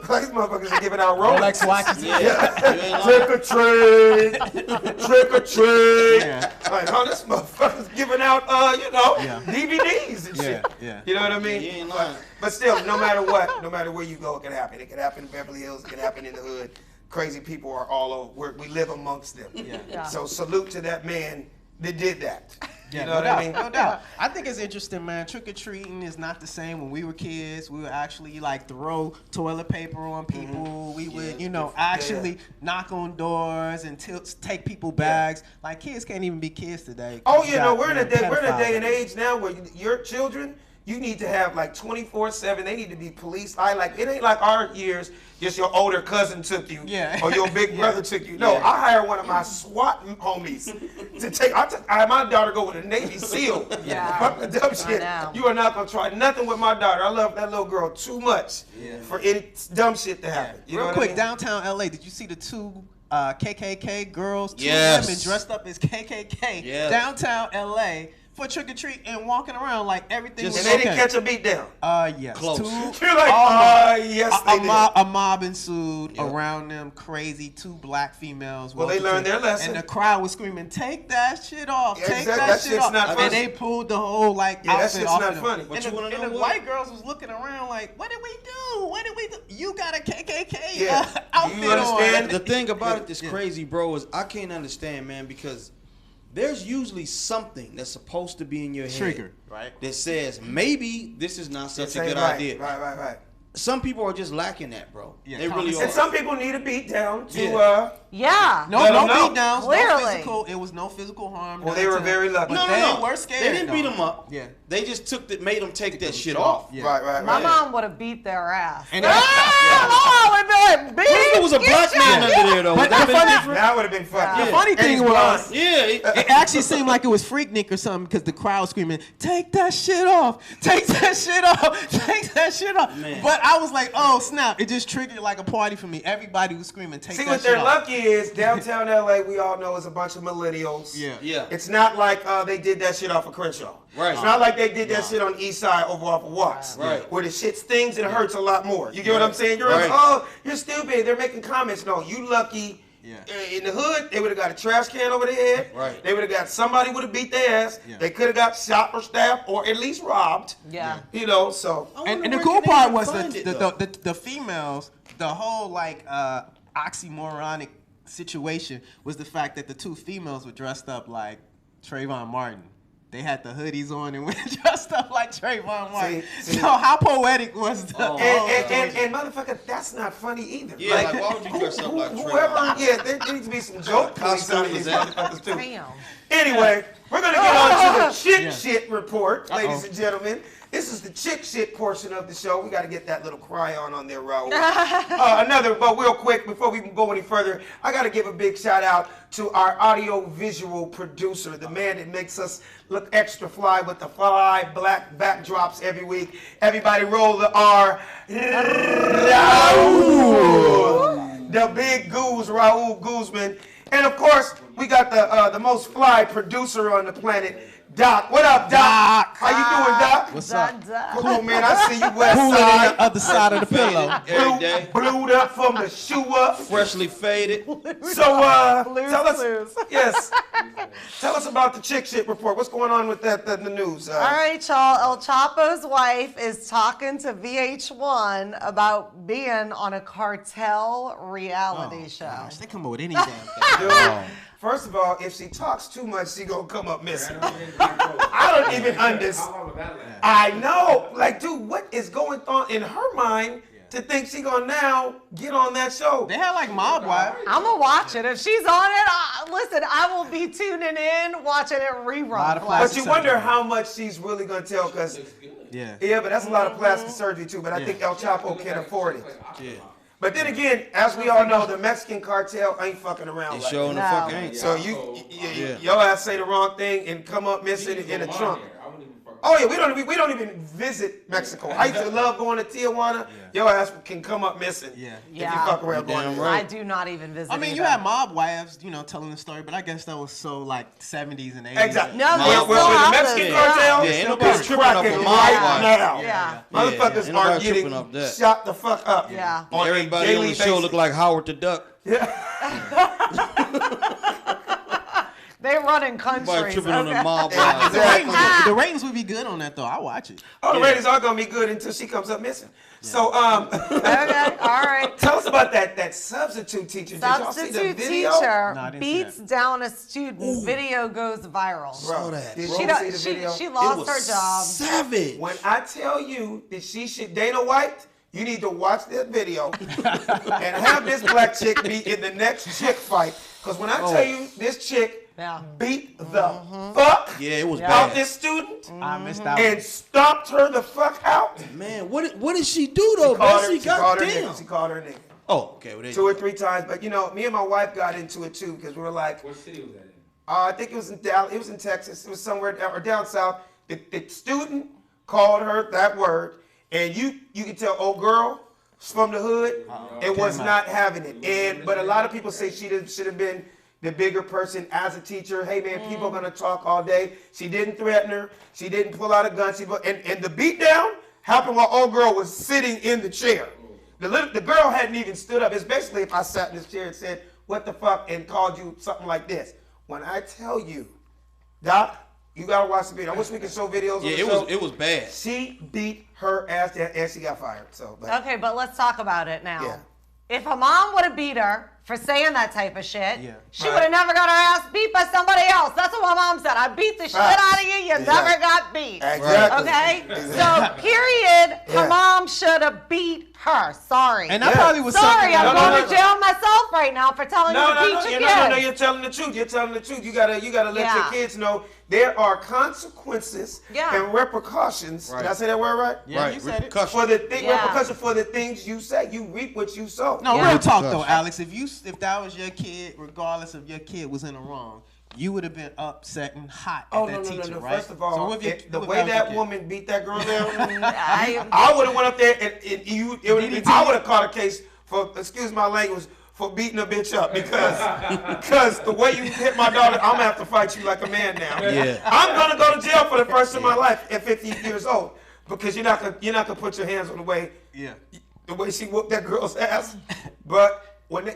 Like, these motherfuckers are giving out Rolex. Rolex watches. Yeah. You ain't lying. Trick-or-treat. Yeah. Like, oh, this motherfucker's giving out, Yeah. DVDs and shit. Yeah. You know what I mean? You ain't lying. But still, no matter what, no matter where you go, it can happen. It can happen in Beverly Hills. It can happen in the hood. Crazy people are all over. We live amongst them. Yeah. So salute to that man that did that. Yeah, You know no what doubt, I mean? no doubt. I think it's interesting, man. Trick or treating is not the same. When we were kids, we would actually like throw toilet paper on people. We would, actually knock on doors and take people bags. Like kids can't even be kids today. Oh, You you know, got, we're in a day pedophiles. and age now where your children, you need to have like 24/7. They need to be policed. It ain't like our years. Just your older cousin took you, Yeah. or your big brother took you. No, I hired one of my SWAT homies to take. I had my daughter go with a Navy SEAL. Yeah. Fuck the dumb shit. know. You are not gonna try nothing with my daughter. I love that little girl too much for any dumb shit to happen. You know Real what quick, I mean? downtown LA, did you see the two KKK girls? Two Yes. women dressed up as KKK Yes. downtown LA for trick or treat and walking around like everything Just- was And they okay. didn't catch a beat down. Yes. Close. You're like, yes, they did. A mob ensued around them. Crazy, two black females. Well, they walking learned to- their lesson. And the crowd was screaming, "Take that shit off! Yeah, Take exactly. that That shit shit's off!" not And funny. they pulled the whole Yeah, that outfit shit's off not of them. funny. But And you the, wanna and know the what? white girls was looking around like, "What did we do? What did we do? You got a KKK Yeah. outfit You understand? The thing about it that's crazy, bro, is I can't understand, man, because there's usually something that's supposed to be in your head Trigger, right? that says maybe this is not such This a ain't good right. idea. Right. some people are just lacking that, bro. Yeah, they really are. And some people need a beat down to. Yeah. No, Let 'em no know. beat downs, Clearly. no physical. It was no physical harm. Well, done they were to them. very lucky. But No. they were scared. They didn't beat though. them up. Yeah. They just made them take that shit off. Yeah. Right. My mom would have beat their ass. And Mom would be like, What if it was a black man under there though? But Would that the been funny- different? That would have been fun. The funny And he's thing was, blind. Yeah. it actually seemed like it was Freaknik or something because the crowd screaming, "Take that shit off! Take that shit off! Take that shit off!" Man. But I was like, "Oh snap!" It just triggered like a party for me. Everybody was screaming, "Take See, that what shit they're off!" lucky is downtown LA, we all know, is a bunch of millennials. Yeah. Yeah. It's not like they did that shit off of Crenshaw. Right. It's not like they did that shit on East Side over off of Watts. Right. Where the shit stings and hurts a lot more. You get what I'm saying? You're Right. like, oh, you're stupid. They're making comments. No, you lucky. Yeah. In the hood, they would have got a trash can over their head. Right. They would have got somebody would have beat their ass. Yeah. They could have got shot or stabbed or at least robbed. Yeah. You know, so. And the cool part was the females, the whole like oxymoronic situation was the fact that the two females were dressed up like Trayvon Martin. They had the hoodies on and went dressed up like Trayvon Martin. See. So how poetic was the And motherfucker, that's not funny either. Yeah, like, why would you dress up like whoever, Trayvon? yeah, there needs to be some joke police out of these motherfuckers too. Damn. Anyway, we're gonna get on to the chick shit report, ladies and gentlemen. This is the chick shit portion of the show. We got to get that little cry on there, Raul. But real quick, before we go any further, I got to give a big shout out to our audio visual producer, the man that makes us look extra fly with the fly black backdrops every week. Everybody roll the R. Raul. The big goose, Raul Guzman. And of course, we got the most fly producer on the planet, Doc. What up, Doc? How you doing, Doc? What's up? Come on, man. I see you west Cooler than side. the other side of the pillow. Every day. Blued up from the shoe up. Freshly faded. So, tell us, blues. yes, tell us about the chick shit report. What's going on with that in the news? All right, y'all. El Chapo's wife is talking to VH1 about being on a cartel reality show. Gosh, they come up with any damn thing. Dude, first of all, if she talks too much, she gonna come up missing. I don't even understand. I know, like, dude, what is going on in her mind to think she gonna now get on that show? They had like mob wives. I'm gonna watch it. If she's on it, listen, I will be tuning in, watching it rerun. But you wonder how much she's really gonna tell, cause Yeah. but that's a lot of plastic surgery too. But I think El Chapo can afford it. Yeah. But then again, as we all know, the Mexican cartel ain't fucking around. They Like showing the No. fuck ain't. so your ass say the wrong thing and come up missing in a trunk. Oh yeah, we don't even visit Mexico. I used to love going to Tijuana. Your ass can come up missing. Yeah. If you fuck around Damn going. right. I do not even visit. I mean, you either. had mob wives, telling the story, but I guess that was so like 70s and 80s. Exactly. No, they Well, still the have Mexican those. cartel Yeah, ain't nobody is tripping off cracking a right mob wife. now. Yeah. Motherfuckers ain't are nobody getting tripping off that. shot the fuck up. Yeah. On a Everybody daily on the show basis. look like Howard the Duck. They run in Everybody countries. tripping on the Okay. mob The wives. ratings, the ratings would be good on that though. I'll watch it. Oh, the ratings are gonna be good until she comes up missing. So, Okay, all right. tell us about that substitute teacher. Did y'all see the Substitute video? teacher No, I didn't see beats that. down a student. Video goes viral. Bro, that, did bro. you She, see the video? she It lost was her job. savage. When I tell you that she should, Dana White, you need to watch that video and have this black chick be in the next chick fight. Because when I tell you this chick Yeah. beat the fuck Yeah, it was out bad. this student I missed out. and stomped her the fuck out. Man, what did she do though, She Bessie? called her Goddamn. nigga. She called her nigga. Oh, okay. Well, there you 2 or 3 times. But me and my wife got into it too because we were like, What city was that in? I think it was in Dallas. It was in Texas. It was somewhere or down south. The student called her that word, and you can tell old girl from the hood and was not having it. But a lot of people say she should have been the bigger person as a teacher. Hey man, people are gonna talk all day. She didn't threaten her. She didn't pull out a gun. And the beatdown happened while old girl was sitting in the chair. The girl hadn't even stood up. It's basically if I sat in this chair and said, "What the fuck," and called you something like this. When I tell you, Doc, you gotta watch the video. I wish we could show videos. Yeah, on the show. it was bad. She beat her ass and she got fired. So, but, Okay, but let's talk about it now. Yeah. if a mom would have beat her for saying that type of shit, she Right. would have never got her ass beat by somebody else. That's what my mom said. I beat the shit out of you. You never got beat. Exactly. Okay? So, period, her mom should have beat her. Sorry. And that probably was Sorry, something. I'm going to jail myself right now for telling you to beat your kids. No, you're telling the truth. You're telling the truth. You gotta let your kids know there are consequences and repercussions. Did I say that word right? Yeah, you said it. For the repercussion for the things you say. You reap what you sow. No, real talk though, Alex. If that was your kid, regardless if your kid was in the wrong, you would have been upset and hot at that teacher, right? First of all, so the way that woman beat that girl down, I would have went up there and I would have caught a case for, excuse my language, for beating a bitch up because the way you hit my daughter, I'm gonna have to fight you like a man now. Yeah. I'm gonna go to jail for the first time in my life at 50 years old because you're not gonna put your hands on the way she whooped that girl's ass. But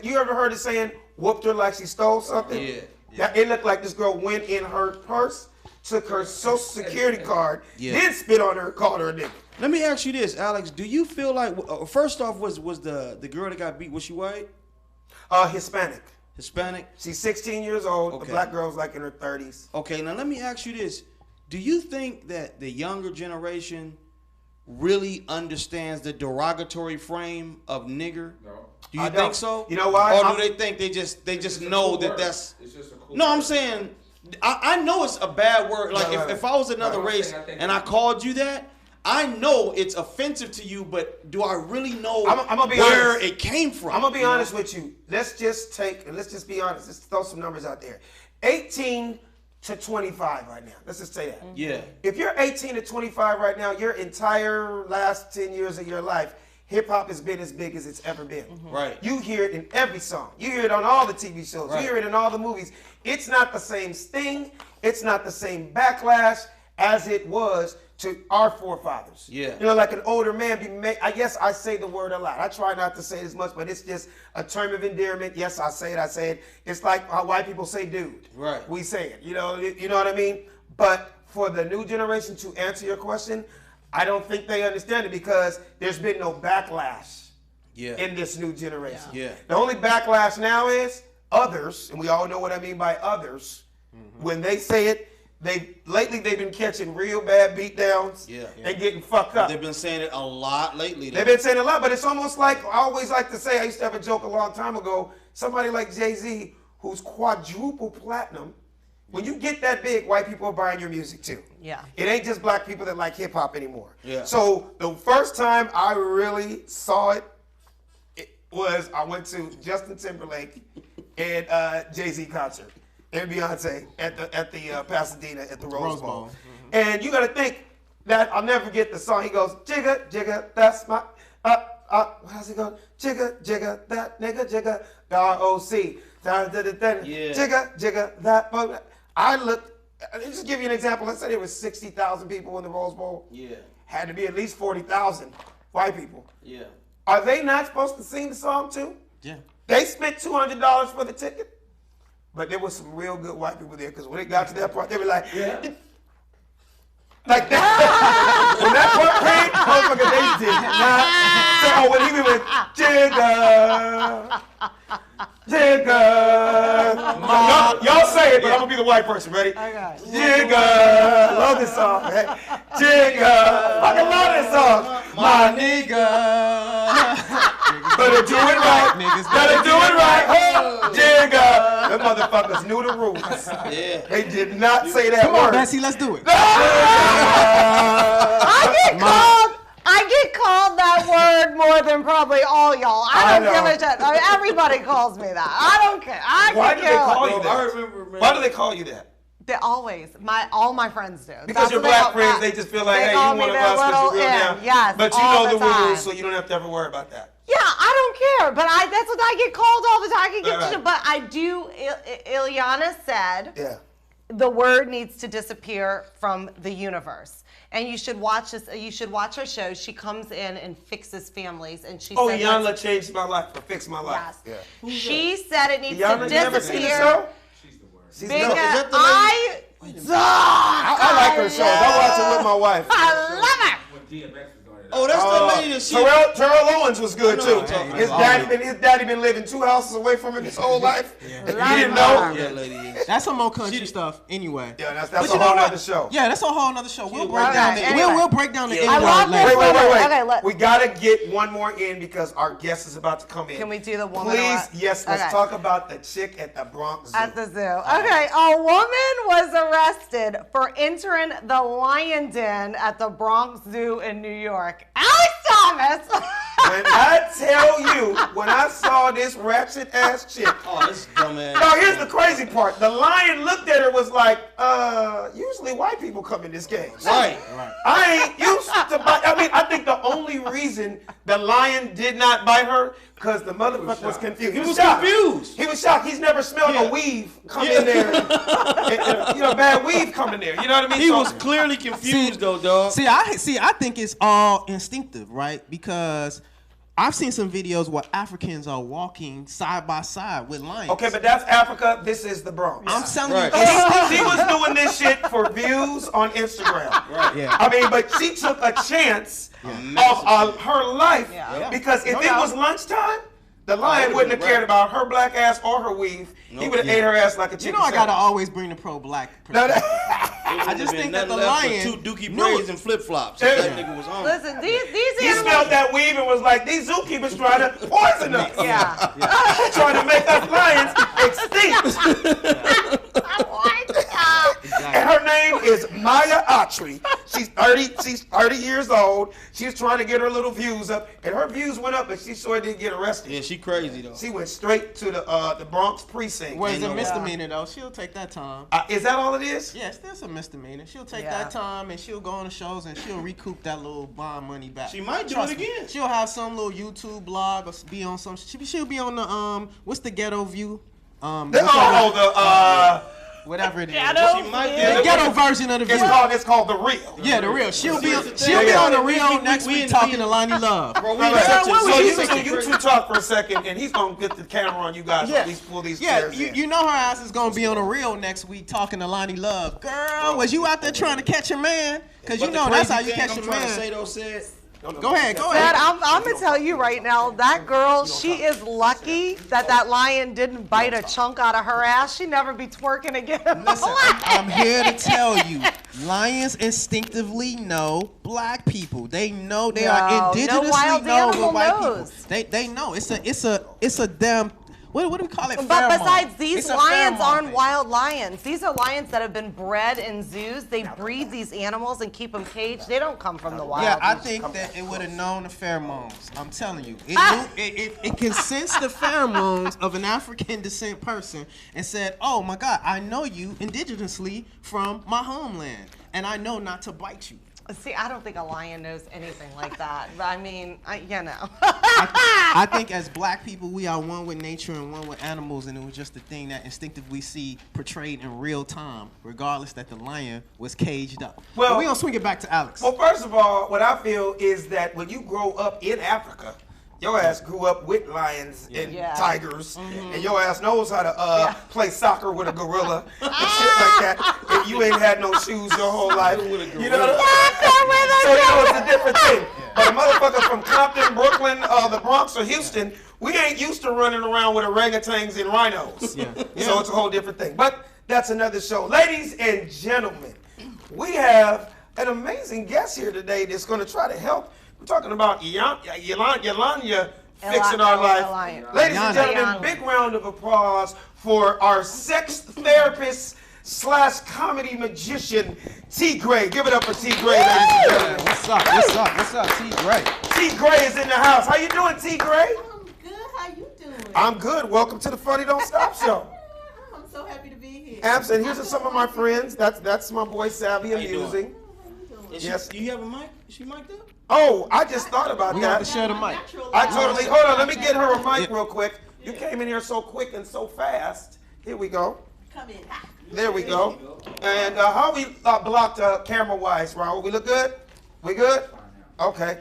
you ever heard it saying whooped her like she stole something? Yeah. It looked like this girl went in her purse, took her Social Security card, then spit on her, called her a nigga. Let me ask you this, Alex. Do you feel like first off was the girl that got beat? Was she white? Hispanic. Hispanic. She's 16 years old. Okay. The black girl's like in her 30s. Okay, now let me ask you this. Do you think that the younger generation really understands the derogatory frame of nigger? No. Do you think so? You know why? Or do they think they just know that that's... It's just a cool word. I'm saying, I know it's a bad word. Like, if I was another race and I called you that, I know it's offensive to you, but do I really know where it came from? I'm going to be honest with you. Let's just be honest. Let's throw some numbers out there. 18 to 25 right now. Let's just say that. Yeah. If you're 18 to 25 right now, your entire last 10 years of your life, hip-hop has been as big as it's ever been. Right. You hear it in every song. You hear it on all the TV shows. Right. You hear it in all the movies. It's not the same sting. It's not the same backlash as it was to our forefathers. Yeah. You know, like an older man, I guess I say the word a lot. I try not to say it as much, but it's just a term of endearment. Yes, I say it. It's like how white people say dude. Right. We say it. You know what I mean? But for the new generation, to answer your question, I don't think they understand it because there's been no backlash in this new generation. Yeah. The only backlash now is others, and we all know what I mean by others. When they say it, lately they've been catching real bad beatdowns and getting fucked up. They've been saying it a lot lately. They've been saying it a lot, but it's almost like, I always like to say, I used to have a joke a long time ago, somebody like Jay-Z who's quadruple platinum, when you get that big, white people are buying your music too. Yeah. It ain't just black people that like hip hop anymore. Yeah. So the first time I really saw it, was I went to Justin Timberlake and Jay-Z concert and Beyonce at the Pasadena at the Rose Bowl. And you got to think that I'll never forget the song. He goes, jigga, jigga, that's my, how's he go? Jigga, jigga, that nigga, jigga, R-O-C. Jigga, jigga, that. I looked, just give you an example. Let's say there was 60,000 people in the Rose Bowl. Yeah. Had to be at least 40,000 white people. Yeah. Are they not supposed to sing the song too? Yeah. They spent $200 for the ticket, but there was some real good white people there because when it got to that part, they were like, like that. When that part came, motherfucker, they did not. So when he went, jigga, jigga. Y'all say it, but I'm gonna be the white person. Ready? Okay. Jigga. Love this song. Right? Jigga. Fucking love this song. My nigga. Better do it right. Niggas Better do it right. Oh, jigga. Them motherfuckers knew the rules. Yeah. They did not say that Come word. on, Bessie, let's do it. I get called that word more than probably all y'all. I don't give a shit. I mean, everybody calls me that. I don't care. Why do they call you that? I remember, man. Why do they call you that? They always, all my friends do. Because you're black friends, they just feel like, hey, you one of us because you're real down. Yes, but you all know the time. rules, so you don't have to ever worry about that. Yeah, I don't care, but that's what I get called all the time. I can get Right. to, but I do. Ilyana said, Yeah. the word needs to disappear from the universe. And you should watch this. You should watch her show. She comes in and fixes families, and she said, Iyanla changed my life or fixed my life. Yes. Yeah. She said it needs Iyanla, to you ever seen the disappear. show? She's Big, is that the I like her shows. I watch it with my wife. I love her. When DMX was on it, Oh, that's the lady that she. Terrell Owens was good I know too. what you're talking His about. daddy been living 2 houses away from him his whole life. Yeah. You didn't know? Yeah, lady is. That's some more country stuff anyway. Yeah, that's But a you know whole what? other show. Yeah, that's a whole other show. We'll Okay, break down the anyway. we'll break down the Yeah. N I love word later. this. Wait. Okay, We gotta get one more in because our guest is about to come in. Can we do the woman? Please, yes, let's Okay. talk about the chick at the Bronx Zoo. At the zoo. Okay, a woman was arrested for entering the lion den at the Bronx Zoo in New York. Alex Thomas. When I tell you, when I saw this ratchet ass chick, Oh, this dumbass. no, here's the crazy part. The lion looked at her, was like, usually white people come in this cage. Right. I ain't used to bite. I mean, I think the only reason the lion did not bite her, because the motherfucker was confused. He was shocked. confused. He was shocked. He's never smelled a weave come in there. Bad weave come in there. You know what I mean? He So- was clearly confused though, dog. I think it's all instinctive, right? Because I've seen some videos where Africans are walking side by side with lions. Okay, but that's Africa. This is the Bronx. I'm telling Right. you, She was doing this shit for views on Instagram. Right. Yeah. I mean, but she took a chance of her life Yeah. because if No it doubt. was lunchtime, the lion would've wouldn't have been cared right. about her black ass or her weave. He Nope. would have ate her ass like a you chicken. know I gotta sandwich. always bring the pro-black No, perspective. that- I just think that the left lion for 2 dookie knew braids it. and flip flops. Yeah. That nigga was on. Listen, these he animals. smelled that weave and was like, these zookeepers trying to poison us. Yeah. Trying to make us lions extinct. And her name is Maya Autry. She's 30 years old. She's trying to get her little views up. And her views went up, but she sure did get arrested. Yeah, she crazy though. She went straight to the Bronx precinct. Whereas a no way. misdemeanor though, she'll take that time. Is that all it is? Yes, there's a misdemeanor. She'll take Yeah. that time and she'll go on the shows and she'll recoup that little bond money back. She might do Trust it me. again. She'll have some little YouTube blog or be on some. She'll be on the what's the ghetto view? Whatever it is. She might do The it. ghetto version of the view. It's called The Real. Yeah, the real. She'll be Yeah. on the real next we- week talking to Lonnie Love. Bro, we All in right. such a- So we in you such a two great- talk for a second, and he's gonna get the camera on you guys. Yeah. Pull these Yeah, chairs in. you know her ass is gonna be on the real next week talking to Lonnie Love. Girl, was you out there trying to catch your man? Cause you But know the that's crazy how you thing catch I'm your trying to say man. though, said, Go ahead, go Dad, ahead. I'm gonna tell you right now, that girl, she is lucky that lion didn't bite a chunk out of her ass. She never be twerking again. Listen, I'm here to tell you, lions instinctively know black people. They know they are No, no indigenously wild know animal what white knows. people. They know. It's a damn. What do we call it? But Pheromone. besides, these It's a lions pheromone aren't thing. wild lions. These are lions that have been bred in zoos. They breed these animals and keep them caged. They don't come from the wild. Yeah, I think that it would have known the pheromones. I'm telling you, it can sense the pheromones of an African descent person and said, "Oh my God, I know you indigenously from my homeland, and I know not to bite you." See, I don't think a lion knows anything like that. But I mean, you know. I think as black people, we are one with nature and one with animals, and it was just the thing that instinctively we see portrayed in real time, regardless that the lion was caged up. Well- But we gonna swing it back to Alex. Well, first of all, what I feel is that when you grow up in Africa, your ass grew up with lions and Yeah. tigers, and your ass knows how to play soccer with a gorilla and shit like that. If you ain't had no shoes your whole life, you know. So you know it's a different thing. But a motherfucker from Compton, Brooklyn, the Bronx, or Houston, we ain't used to running around with orangutans and rhinos. Yeah. So it's a whole different thing. But that's another show. Ladies and gentlemen, we have an amazing guest here today that's going to try to help. We're talking about Yolanda fixing our life. Yolanda. Ladies and gentlemen, Yolanda. big round of applause for our sex therapist / comedy magician, T. Graye. Give it up for T. Graye, ladies and gentlemen. What's up, T. Graye? T. Graye is in the house. How you doing, T. Graye? I'm good. How you doing? I'm good. Welcome to the Funny Don't Stop show. I'm so happy to be here. Abs, and here's some of my friends. That's my boy Savvy you doing? Amusing. How you doing? Is Yes. Do you have a mic? Is she mic'd up? Oh, I just thought about We have to that. share the mic. I totally. Hold on. Let me get her a mic real quick. You came in here so quick and so fast. Here we go. Come in. There we go. And how we blocked camera-wise, Raul? We look good? We good? Okay.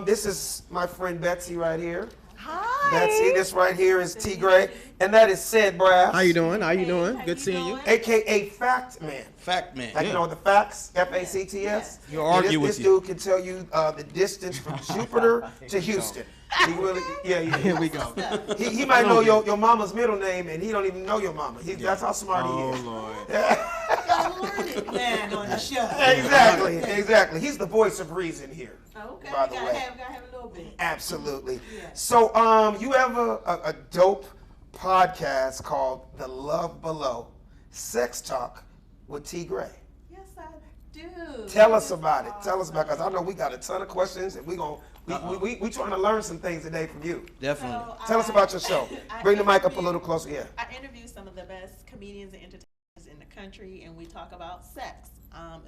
This is my friend Betsy right here. Hi. Betsy, this right here is T. Graye. and that is Sid Brass. How you doing? How you doing? how Good you seeing you. doing? AKA Fact Man. Fact man. Like, you know, the facts, F-A-C-T-S. He'll argue this with you. dude can tell you the distance from Jupiter to Houston. He really, yeah. Here we go. He might know your mama's middle name, and he don't even know your mama. That's how smart he is. Lord. Gotta learn it, man, on the show. Exactly. He's the voice of reason here. Okay, By the gotta way. have a little bit. Absolutely. Yeah. So, you have a dope podcast called The Love Below, Sex Talk with T. Graye. Yes, I do. Tell us about it. Tell us about it, because I know we got a ton of questions, and we trying to learn some things today from you. Definitely. So Tell us about your show. I Bring the mic up a interview- little closer. Yeah. I interview some of the best comedians and entertainers in the country, and we talk about sex.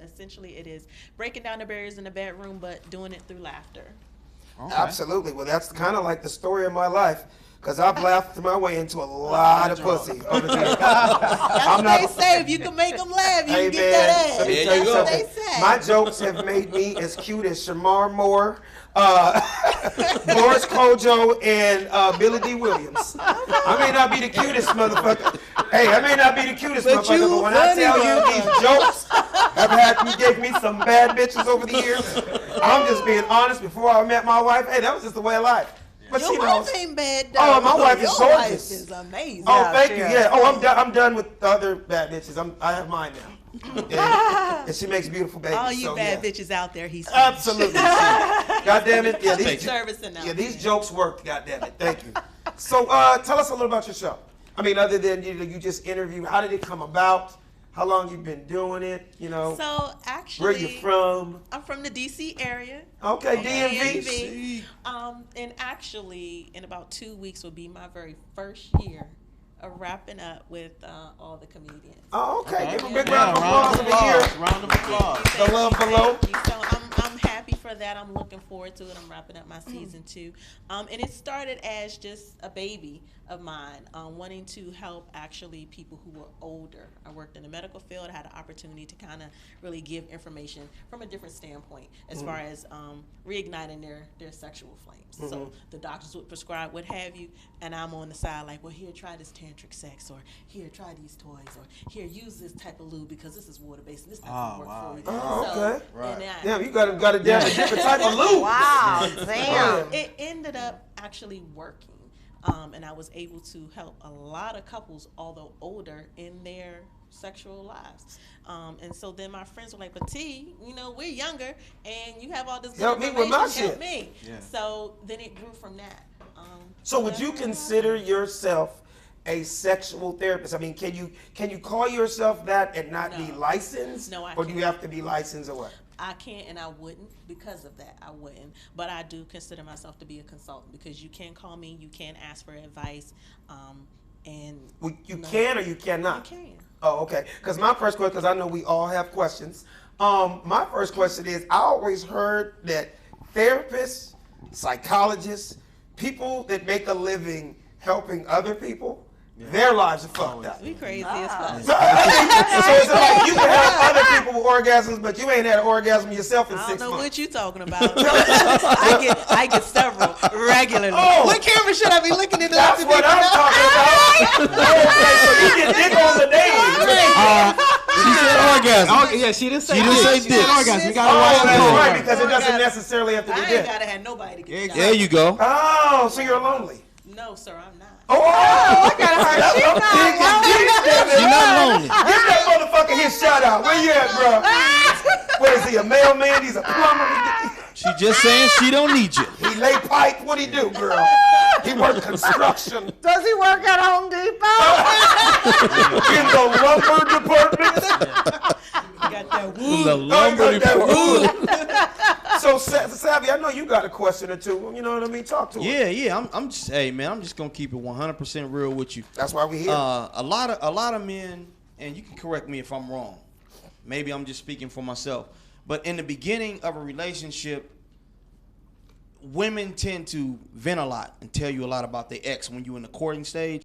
Essentially, it is breaking down the barriers in the bedroom, but doing it through laughter. Okay. Absolutely. Well, that's kind of like the story of my life, because I've laughed my way into a lot of pussy over the years. I'm That's what they say. If you can make them laugh, you Hey can get that man, ass. let me There tell you you go. something. That's what they say. My jokes have made me as cute as Shamar Moore, Boris Kojo, and Billy D. Williams. I may not be the cutest motherfucker. Hey, I may not be the cutest motherfucker, but when I tell you these jokes gave me some bad bitches over the years, I'm just being honest. Before I met my wife, hey, that was just the way of life. But Your she knows. wife ain't bad, though. Oh, my wife is Your wife gorgeous. is amazing. Oh, thank you. Yeah. Oh, I'm done with the other bad bitches. I have mine now. And she makes beautiful babies. All you so, bad yeah. bitches out there, he's Absolutely. God damn it. Yeah, these, servicing now. yeah, these jokes worked. God damn it. Thank you. So, tell us a little about your show. I mean, other than you just interview, how did it come about? How long you been doing it? You know, So actually, where you from? I'm from the DC area. Okay, DMV. DMV. And actually, in about 2 weeks will be my very first year of wrapping up with all the comedians. Oh, okay. Okay. Give a big Yeah, round of applause over here. Round of applause. The Love Below. Thank you. So I'm happy for that. I'm looking forward to it. I'm wrapping up my season 2. And it started as just a baby of mine, wanting to help actually people who were older. I worked in the medical field. I had an opportunity to kind of really give information from a different standpoint as far as reigniting their sexual flames. So the doctors would prescribe what have you, and I'm on the side like, well, here, try this tantric sex, or here, try these toys, or here, use this type of lube because this is water-based and this doesn't work for you. Oh, So, okay. and Damn, you got a damn different type of lube. Wow, damn. it ended up actually working. And I was able to help a lot of couples, although older, in their sexual lives. And so then my friends were like, but T, we're younger, and you have all this good Help me with my information, help shit. me. Yeah. So then it grew from that. So would you consider yourself a sexual therapist? I mean, can you call yourself that and not be No. licensed? No, I Or do you can't. have to be licensed or what? I can't and I wouldn't because of that. I wouldn't. But I do consider myself to be a consultant because you can call me, you can ask for advice, and Well, you can or you cannot? You can. Oh, okay. Because my first question, because I know we all have questions. My first question is, I always heard that therapists, psychologists, people that make a living helping other people, their lives are fucked up. We crazy as fuck. So it's like you can help other people with orgasms, but you ain't had an orgasm yourself in I 6 don't know months. what you talking about. I get several regularly. Oh. What camera should I be looking at? That's what I'm talking about. Okay, so you get dick on the daily. She said orgasm. Oh yeah, she didn't say. She didn't say She dick. said orgasm. You Oh, gotta watch that's the right, orgasm. because it doesn't necessarily have to be I ain't dick. gotta have nobody to get Exactly. There you go. Oh, so you're lonely. No, sir, I'm not. Oh, I got her. She's You're not lonely. Give that motherfucker his shout out. Where you at, bro? What is he, a mailman? He's a plumber. She just saying she don't need you. He lay pipe. What he do, girl? He work construction Does he work at Home Depot? in the lumber department. You got that wood. The Oh, lumber you got department. that wood. So, Savvy, I know you got a question or two. You know what I mean? Talk to her. Yeah. I'm just, hey man, I'm just gonna keep it 100% real with you. That's why we here. A lot of men, and you can correct me if I'm wrong. Maybe I'm just speaking for myself. But in the beginning of a relationship, women tend to vent a lot and tell you a lot about their ex when you're in the courting stage.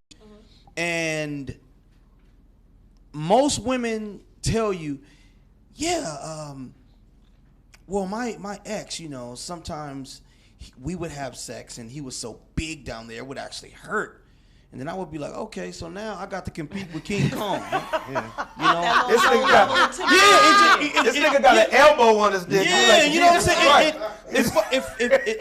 And most women tell you, well, my ex, sometimes we would have sex and he was so big down there, it would actually hurt. And then I would be like, okay, so now I got to compete with King Kong. Huh? That This little nigga got- low level This nigga got an elbow on his dick. Yeah, Like, you know what I'm Jesus saying? Christ.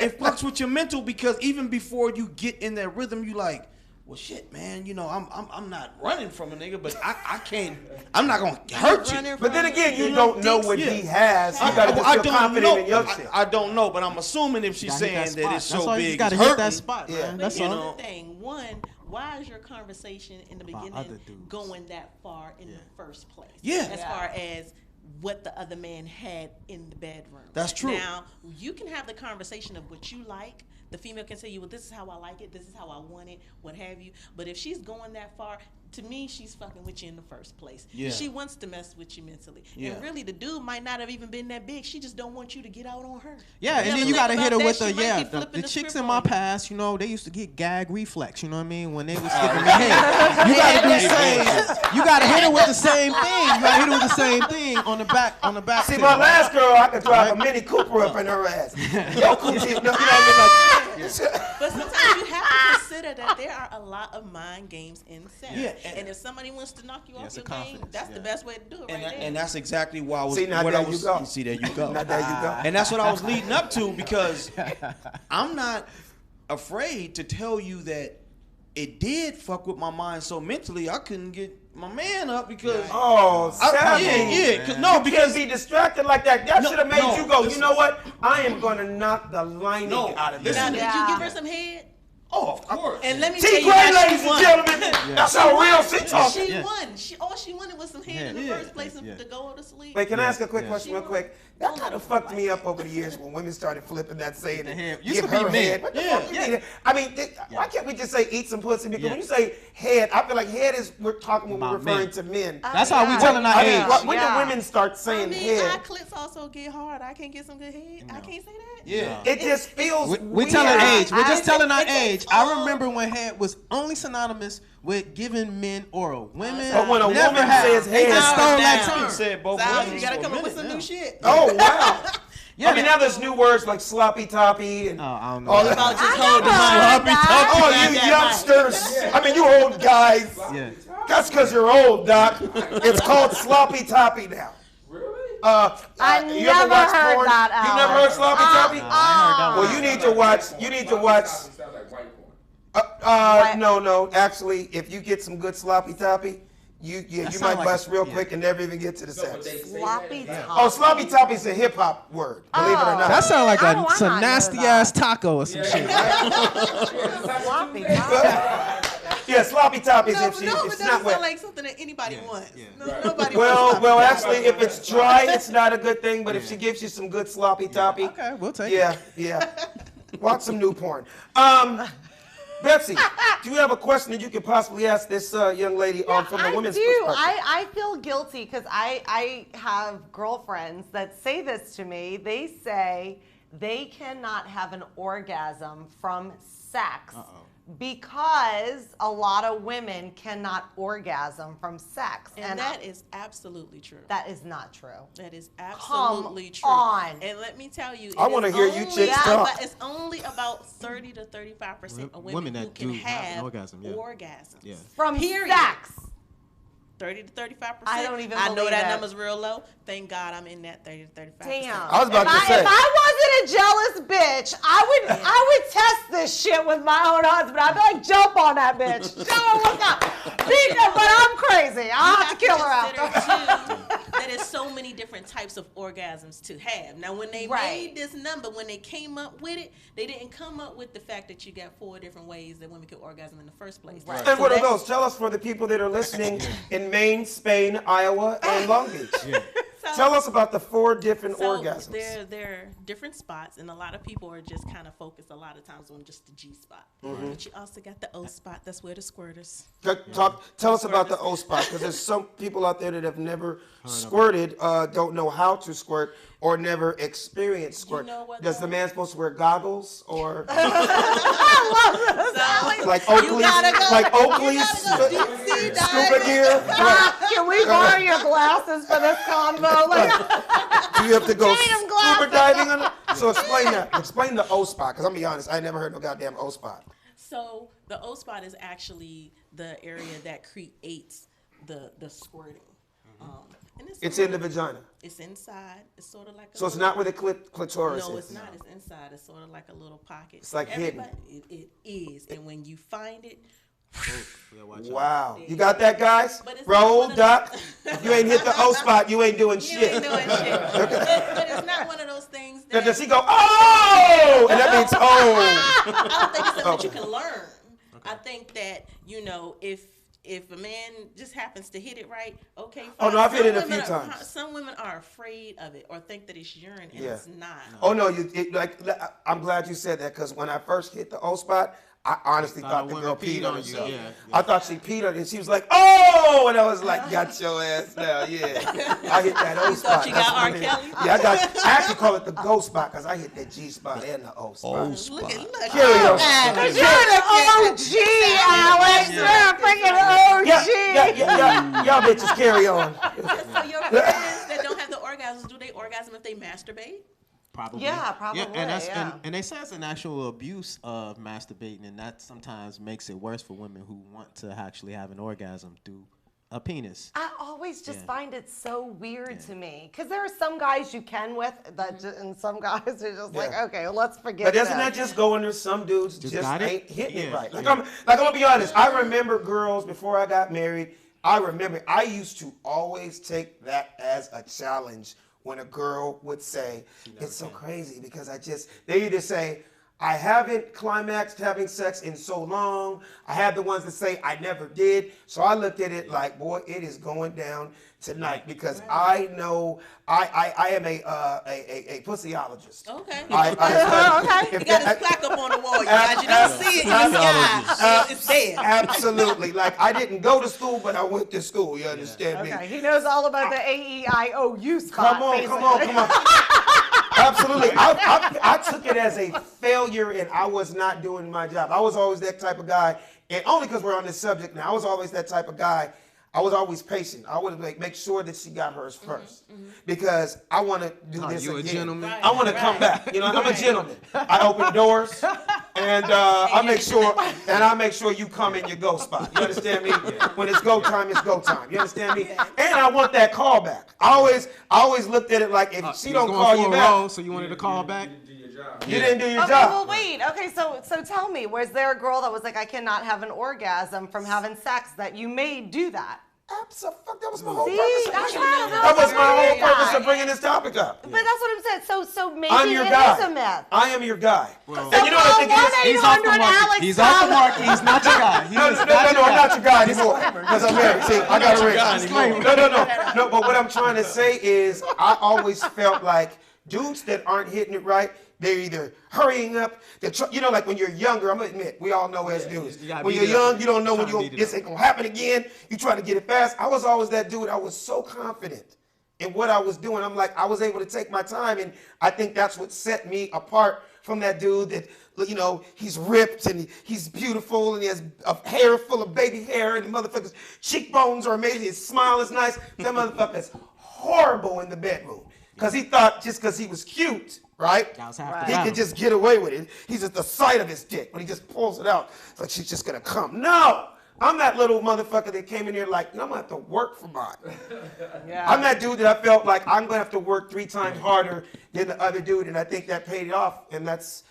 It fucks with your mental because even before you get in that rhythm, you like, well, shit, man. I'm not running from a nigga, but I can't. I'm not gonna hurt you. But then again, you don't know what he has. You gotta just feel confident in your shit. I don't know, but I'm assuming if she's Gotta hit saying that it's spot. That's so all, big, you gotta it's hit hurting. that spot, Yeah. man. That's You all. know. Another thing. One, why is your conversation in the About other beginning dudes. going that far in the first place? Yeah. As Yeah. far as what the other man had in the bedroom. That's true. Now, you can have the conversation of what you like. The female can tell you, well, this is how I like it. This is how I want it, what have you. But if she's going that far, to me, she's fucking with you in the first place. Yeah. She wants to mess with you mentally. Yeah. And really, the dude might not have even been that big. She just don't want you to get out on her. Yeah, and ever then you think gotta hit her about with that? the She might be the flipping chicks script in my on you. past. You know, they used to get gag reflex. You know what I mean? When they was skipping the head, you gotta do the same. You gotta hit her with the same thing. You gotta hit her with the same thing on the back. See, tip. my last girl, I could drive a Mini Cooper up in her ass. Yo, Coochie, you know what I mean? Like, But sometimes you have to consider that there are a lot of mind games in sex. Yeah, and if somebody wants to knock you off it's your a game, confidence, that's the yeah. best way to do it right there. And that's exactly why I was. See, now what there I was, you go. See, there you go. now there you go. And that's what I was leading up to because I'm not afraid to tell you that it did fuck with my mind so mentally I couldn't get my man up because Oh, Sammy. no, Because because be distracted like that. That No, should have made no, you go, you listen. know what? I am going to knock the lining No, out of this. now, listen. did you give her some head? of course. And let me tell T. you Graye, how ladies she and won. gentlemen. That's how real she talks. She Yeah. won. All she wanted was some head in the Yeah. first place and Yeah. to go to sleep. Wait, can I ask a quick Yeah. question real quick? That kind of fucked me up over the years when women started flipping that saying The head. give Used to be her men. head. What the Yeah. fuck you mean? I mean, why can't we just say eat some pussy? Because Yeah. when you say head, I feel like head is we're talking when we're About referring men. to men. That's how we Yeah. telling our I mean, age. when do women start saying I mean, our head? clits also get hard. I can't get some good head. I can't say that. Yeah. It just feels We weird. telling age. We're just telling our it takes age. I all- remember when head was only synonymous with giving men oral. Women But when a never woman had. says they head, just stole that down. term. Said both So ways you gotta for a come up with minute some now. new shit. Oh wow! Yeah, I mean, now there's new words like sloppy toppy and Oh, I don't know. all that. About just hold the heard mind. that. Oh, Got you that youngsters! I mean, you old guys. Yeah. That's because you're old, Doc. It's called sloppy toppy now. I you ever never watch heard porn? that, You never Alex. heard sloppy toppy? I ain't heard that one. Well, you need to watch. You need to watch. Sounds like white porn. No. Actually, if you get some good sloppy toppy, you sound might like bust real yeah. quick and never even get to the sex. Sloppy Oh, sloppy toppy is a hip hop word. Believe it or not. That sounds like How do I some not know nasty that? ass taco or some shit. Sloppy. Yeah, sloppy toppy is No, if but she, no, if but it's that not sound wet. like something that anybody wants. yeah. No, nobody Well, wants well, sloppy actually, if it's dry, it's not a good thing. But if she gives you some good sloppy toppy, Okay, we'll take yeah, it. yeah. Watch some new porn. Betsy, do you have a question that you could possibly ask this young lady from the women's perspective? I feel guilty because I have girlfriends that say this to me. They say they cannot have an orgasm from sex because a lot of women cannot orgasm from sex. And that is absolutely true. that is not true. That is absolutely true. on. And let me tell you, I it wanna is hear you only chicks talk. It's only about 30 to 35% of women, Women who that can do have an have orgasm, yeah. orgasms. Yeah. From Period. sex. 30 to 35%. I don't even I know believe that it. number's real low. Thank God I'm in that 30 to 35%. Damn. I was about to say. If I wasn't a jealous bitch, I would test this shit with my own husband. I'd be like, jump on that bitch. Show her what's up. But I'm crazy. I'll have to kill her after. That is so many different types of orgasms to have. Now, when they Right. made this number, when they came up with it, they didn't come up with the fact that you got 4 different ways that women could orgasm in the first place. Right. And So what are that's- those? Tell us for the people that are listening in Maine, Spain, Iowa, and Long Beach. So- Tell us about the 4 different So orgasms. there are different spots, and a lot of people are just kind of focused a lot of times on just the G spot. But you also got the O spot. That's where the squirters. Tell us about the O spot, because there's some people out there that have never squirted, don't know how to squirt, or never experienced squirt. know what, Does the though? man supposed to wear goggles or So like you Oakley's, gotta go. like Oakley's You gotta go deep sea scuba diving. gear? Right. Can we borrow your glasses for this convo? Like, Do you have to go Freedom scuba glasses. diving on it? So explain that. Explain the O spot, because I'm gonna be honest, I never heard no goddamn O spot. So the O spot is actually the area that creates the squirting. And It's in the vagina. It's inside. It's sort of like a So it's not where the clitoris No, is. it's not. It's inside. It's sort of like a little pocket. It's like hidden. It is. And when you find it, Wow. You got that, guys? But it's Roll, not one of duck. If you ain't hit the O spot, you ain't doing you shit. ain't doing shit. But it's not one of those things Now, that does he go, oh? And that means, oh. I don't think it's something that you can learn. I think that, if a man just happens to hit it right, okay, fine. Oh, no, I've hit it a Some few women times. Some women are afraid of it or think that it's urine, and Yeah. it's not. Oh, no, I'm glad you said that because when I first hit the O spot, I honestly thought the girl peed on herself. Yeah. I thought she peed on it, and she was like, oh! And I was like, got your ass now, yeah. I hit that O spot. thought you got R. Kelly? Yeah, I actually call it the Go spot because I hit the G spot and the O spot. Look. Carry on. Because you're an OG, Alex. You're a freaking OG. Yeah, y'all bitches carry on. So your friends that don't have the orgasms, do they orgasm if they masturbate? Probably. Yeah, probably, And they say it's an actual abuse of masturbating, and that sometimes makes it worse for women who want to actually have an orgasm through a penis. I always just Yeah. find it so weird to me because there are some guys you can with that, and some guys are just like, Yeah. okay, well, let's forget. But doesn't that just go under some dudes just got it? ain't hitting it Yeah, right? Like yeah. I'm gonna be honest. I remember girls before I got married. I used to always take that as a challenge when a girl would say, it's so crazy because they either say, I haven't climaxed having sex in so long. I have the ones that say I never did. So I looked at it like, boy, it is going down tonight because I know I am a pussyologist. Okay. Okay. He got his plaque up on the wall, you guys. You don't see it in the sky. It's there. Absolutely. Like I didn't go to school, but I went to school. You understand me? Okay, he knows all about the AEIOU spot. Come on. basically. Absolutely. I took it as a failure and I was not doing my job. I was always that type of guy. And only because we're on this subject now, I was always that type of guy. I was always patient. I would make sure that she got hers 1st because I want to do this you again. a gentleman? I want to come back. I'm a gentleman. I open doors and I make sure you come in your go spot. You understand me? When it's go time, it's go time. You understand me? And I want that call back. I always looked at it like if she don't call you back, so you wanted to call back? you didn't do your Okay, job. well, wait. Okay, so tell me, was there a girl that was like, I cannot have an orgasm from having sex that you may do that? Absolutely. That was my whole See, purpose. that's not a That was my whole real purpose guy. of bringing this topic up. But that's what I'm saying. So maybe I'm your it guy. is a myth. I am your guy. Well, and you know what I think it is? He's off the market. He's off the market. He's not your guy. No, I'm not your guy anymore. Because I'm married. See, I got a ring. No, but what I'm trying to say is I always felt like dudes that aren't hitting it right, they're either hurrying up, like when you're younger, I'm gonna admit, we all know as dudes. you gotta When beat you're it up. young, you don't know when Trying to beat it this up. ain't gonna happen again. You try to get it fast. I was always that dude. I was so confident in what I was doing. I'm like, I was able to take my time, and I think that's what set me apart from that dude that, he's ripped and he's beautiful and he has a hair full of baby hair and the motherfucker's cheekbones are amazing, his smile is nice. That motherfucker's horrible in the bedroom. Because he thought just because he was cute, right? That was half the He battle. could just get away with it. He's just the sight of his dick. When he just pulls it out, it's like she's just going to come. No! I'm that little motherfucker that came in here like, I'm going to have to work for mine. Yeah. I'm that dude that I felt like I'm going to have to work 3 times harder than the other dude, and I think that paid off, and that's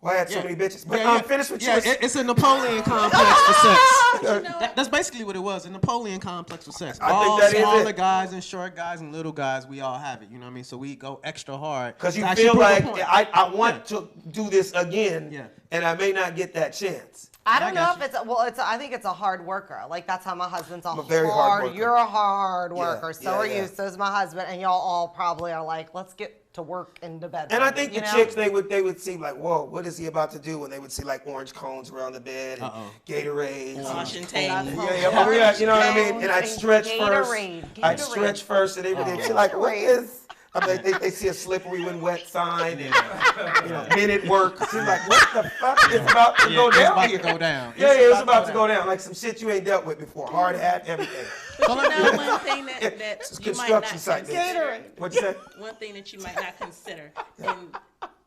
why I had so many bitches. But I'm finished with yours. It's a Napoleon complex for sex. That's basically what it was, a Napoleon complex for sex. I think All that is smaller it. guys and short guys and little guys, we all have it. You know what I mean? So we go extra hard. Because you to actually feel prove a like point. I want to do this again, Yeah. and I may not get that chance. I don't know got if I think it's a hard worker. Like that's how my husband's I'm a very hard worker. You're a hard Yeah, worker. So yeah, are yeah. you. So is my husband, and y'all all probably are like, let's get to work in the bed. And I think the you know? chicks, they would see like, whoa, what is he about to do? When they would see like orange cones around the bed and Gatorade. Washing tape. Yeah, you know what I mean? And I'd stretch first. Gatorade. I'd stretch first, and they would be like, what is? I mean, they see a slippery when wet sign, and minute work. She's like, what the fuck is about to go it's down about here? to go down. Yeah, it's about to go down. Like some shit you ain't dealt with before. Hard hat, everything. You know, one thing that It's you might not construction site. consider. What'd you say? One thing that you might not consider, and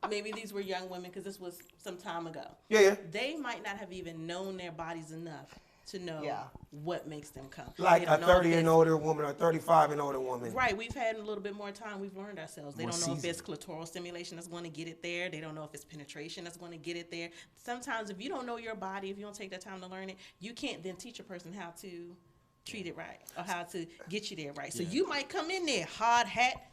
maybe these were young women because this was some time ago. Yeah. They might not have even known their bodies enough to know what makes them come. Like They a don't know 30 if and it's- older woman or 35 and older woman. Right, we've had a little bit more time. We've learned ourselves. They More don't know if it's seasoned. clitoral stimulation that's going to get it there. They don't know if it's penetration that's going to get it there. Sometimes if you don't know your body, if you don't take that time to learn it, you can't then teach a person how to treat it right or how to get you there right. So you might come in there, hard hat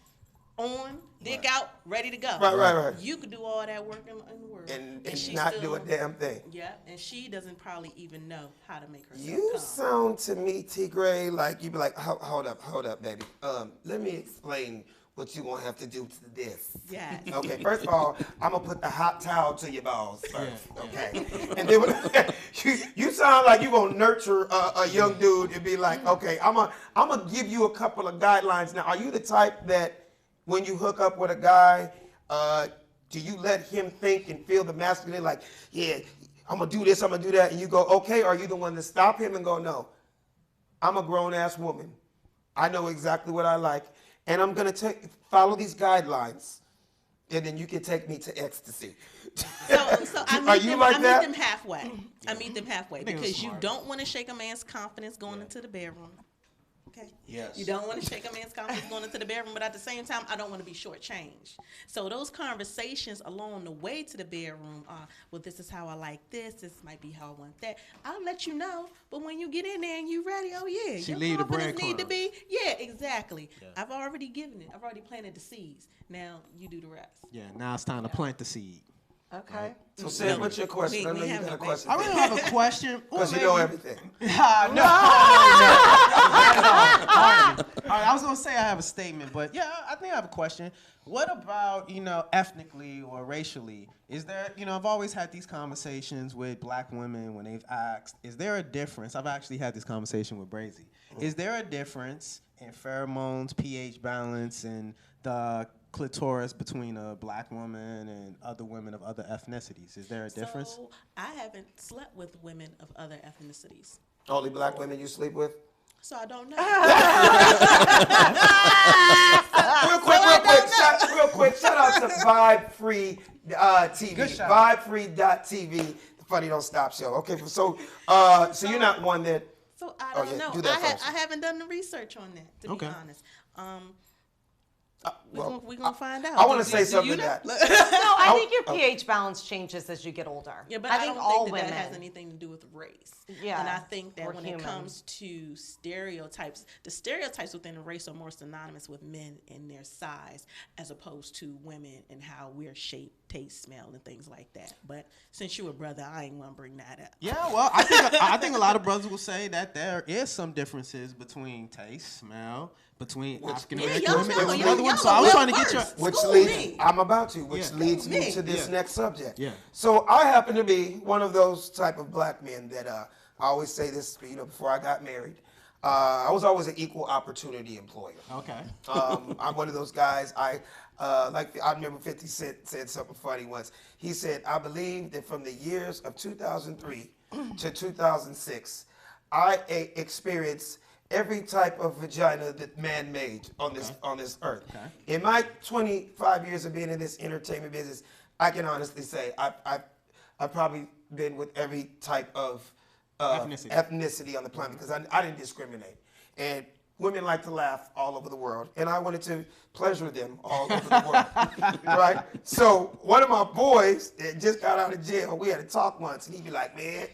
on, dick out, ready to go. Right. You could do all that work in the world. And she not still, do a damn thing. Yeah, and she doesn't probably even know how to make herself You come. sound to me, T. Gray, like you be like, hold up, baby. Let me explain what you gonna have to do to this. Yes. Okay, first of all, I'm gonna put the hot towel to your balls first, okay? And then you sound like you gonna nurture a young dude and be like, okay, I'm gonna give you a couple of guidelines. Now, are you the type that when you hook up with a guy, do you let him think and feel the masculine, like, yeah, I'm gonna do this, I'm gonna do that, and you go, okay, or are you the one to stop him and go, no, I'm a grown-ass woman. I know exactly what I like, and I'm gonna follow these guidelines, and then you can take me to ecstasy. So I meet Are you them, like I that? meet them halfway. I meet them halfway think it was because you smart. don't want to shake a man's confidence going into the bedroom. Okay. Yes. You don't want to shake a man's confidence going into the bedroom, but at the same time, I don't want to be shortchanged. So those conversations along the way to the bedroom are, well, this is how I like this. This might be how I want that. I'll let you know, but when you get in there and you ready, oh yeah, She your leave the confidence need to breadcrumbs. be. Yeah, exactly. I've already given it. I've already planted the seeds. Now you do the rest. Yeah, now it's time to plant the seed. Okay. So, Sid, what's your question? We I know you have got a no question. I really don't have a question. Because you know everything. No. All right, I was gonna say I have a statement, but yeah, I think I have a question. What about, ethnically or racially? Is there, I've always had these conversations with black women when they've asked, is there a difference? I've actually had this conversation with Brazy. Is there a difference in pheromones, pH balance, and the clitoris between a black woman and other women of other ethnicities? Is there a difference? So I haven't slept with women of other ethnicities. Only black women you sleep with? So I don't know. Real quick, shout out to Vibe Free TV. Good shout. VibeFree.tv, the Funny Don't Stop show. Okay, so you're not one that. So I Oh, don't yeah, know. do that first. I haven't done the research on that, to Okay. be honest. Well, We're gonna find out. I want to Do- say do something you to know? that. No, I think your pH balance changes as you get older. Yeah, but I I think don't all think that women. that has anything to do with race. Yeah, And I think that we're when human. it comes to stereotypes, the stereotypes within a race are more synonymous with men and their size as opposed to women and how we're shaped, taste, smell, and things like that. But since you're a brother, I ain't gonna bring that up. Yeah, well, I think a lot of brothers will say that there is some differences between taste, smell, between African American y'all women know, and y'all- other women. y'all So I was are trying to get your. well-versed. Which School leads, me. I'm about to, which Yeah. leads me Me. to this Yeah. next subject. Yeah. So I happen to be one of those type of black men that I always say this, before I got married. I was always an equal opportunity employer. Okay. I'm one of those guys. I remember 50 Cent said something funny once. He said, I believe that from the years of 2003 to 2006, I experienced every type of vagina that man made on this earth. Okay. In my 25 years of being in this entertainment business, I can honestly say I've probably been with every type of ethnicity on the planet because I didn't discriminate. And women like to laugh all over the world, and I wanted to pleasure them all over the world, right? So one of my boys that just got out of jail, we had a talk once, and he'd be like, man,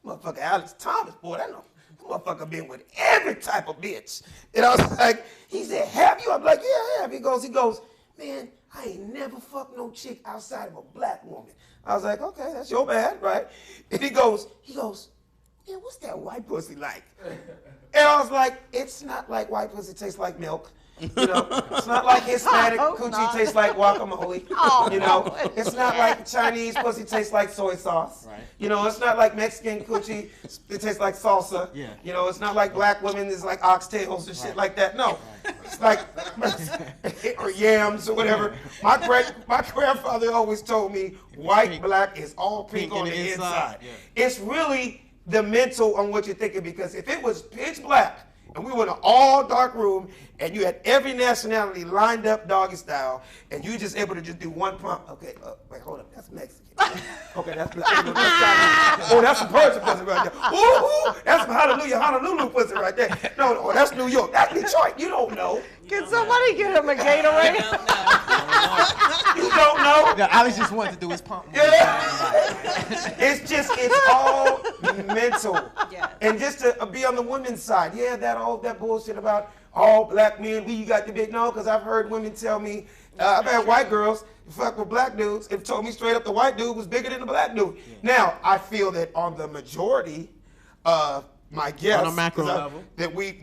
motherfucker Alex Thomas, boy, that motherfucker been with every type of bitch. And I was like, he said, have you? I'm like, yeah, I have. He goes, man, I ain't never fucked no chick outside of a black woman. I was like, okay, that's your bad, right? And he goes, man, what's that white pussy like? And I was like, it's not like white pussy tastes like milk. It's not like Hispanic coochie tastes like guacamole. It's not like Chinese pussy tastes like soy sauce. Right. It's not like Mexican coochie it tastes like salsa. Yeah. It's not like black women is like oxtails and shit like that. No, it's like or yams or whatever. My grandfather always told me white, black is all pink on the inside. Yeah. It's really the mental on what you're thinking, because if it was pitch black And we went in an all dark room, and you had every nationality lined up doggy style, and you just able to just do one pump. Okay, wait, hold up, that's Mexican. Okay, that's Chinese. Oh, that's some Persian pussy right there. Ooh, that's some Honolulu pussy right there. No, that's New York. That's Detroit. You don't know. Can somebody get him a Gatorade? You don't know. Yeah, I was just wanting to do his pump. It's all mental. Yeah. And just to be on the women's side, that bullshit about all black men, you got the big no, because I've heard women tell me, I've had white girls fuck with black dudes and told me straight up the white dude was bigger than the black dude. Yeah. Now, I feel that on the majority of my guess, on a macro level, that we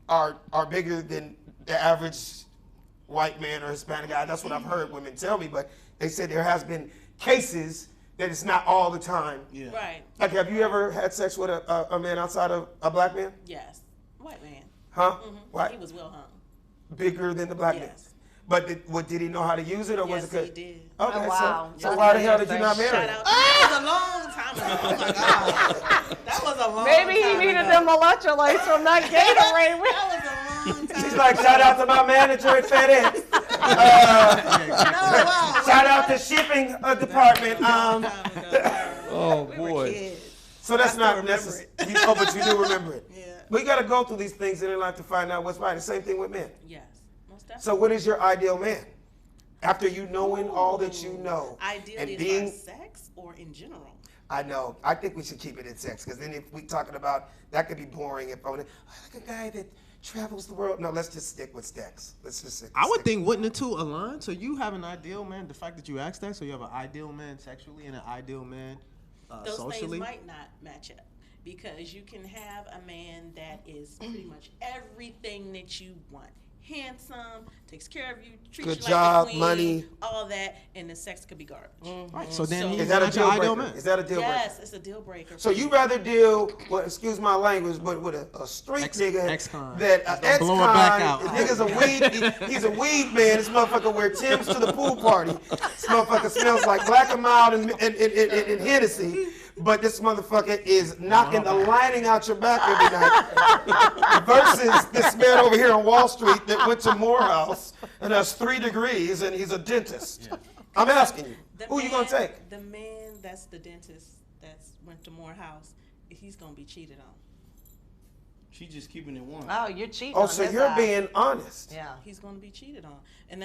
are bigger than the average white man or Hispanic guy. That's what I've heard women tell me, but they said there has been cases that it's not all the time. Yeah. Right. Like, have you ever had sex with a man outside of a black man? Yes. White man. Huh? Mm-hmm. White? He was well hung. Bigger than the black man? Yes. But did he know how to use it, or was Yes, it good? he did. Okay, Oh, wow. so why the hell did you not marry Shout him? out. That was a long time ago. Oh my God. That was a long Maybe he time needed ago. them electrolytes from that Gatorade. That was a long time She's like, shout out to my manager at FedEx. Shout out to shipping department. Oh We boy. were kids. So that's I not still necessary. remember Oh, but you do remember it. Yeah. We got to go through these things in our life to find out what's right. The same thing with men. Yes. Most definitely. So what is your ideal man? After you knowing all that you know. Ideally, and as being, far as sex or in general? I know. I think we should keep it in sex, because then if we talking about, that could be boring. If I like a guy that travels the world. No, let's just stick with sex. Let's just stick. I would think, wouldn't the two align? So you have an ideal man, the fact that you asked that, so you have an ideal man sexually and an ideal man Those socially? things might not match up, because you can have a man that is pretty much everything that you want. Handsome, takes care of you, treats Good you job, like a queen, money. all that, and the sex could be garbage. Right. So then So- he's Is that a not your deal ideal breaker? man. Is that a deal Yes, breaker? it's a deal breaker. So you rather deal with, excuse my language, but with a street nigga ex-con. that Don't blow her back out. This nigga's a weed. He's a weed man. This motherfucker wear Tim's to the pool party. This motherfucker smells like Black and Mild and Hennessy. But this motherfucker is knocking the lining out your back every night. Versus this man over here on Wall Street that went to Morehouse and has 3 degrees and he's a dentist. Yeah. I'm asking you, who you gonna take? The man that's the dentist that's went to Morehouse, he's gonna be cheated on. She just keeping it one. Oh, you're cheating. Oh, on so his you're ass. being honest. Yeah. He's gonna be cheated on, and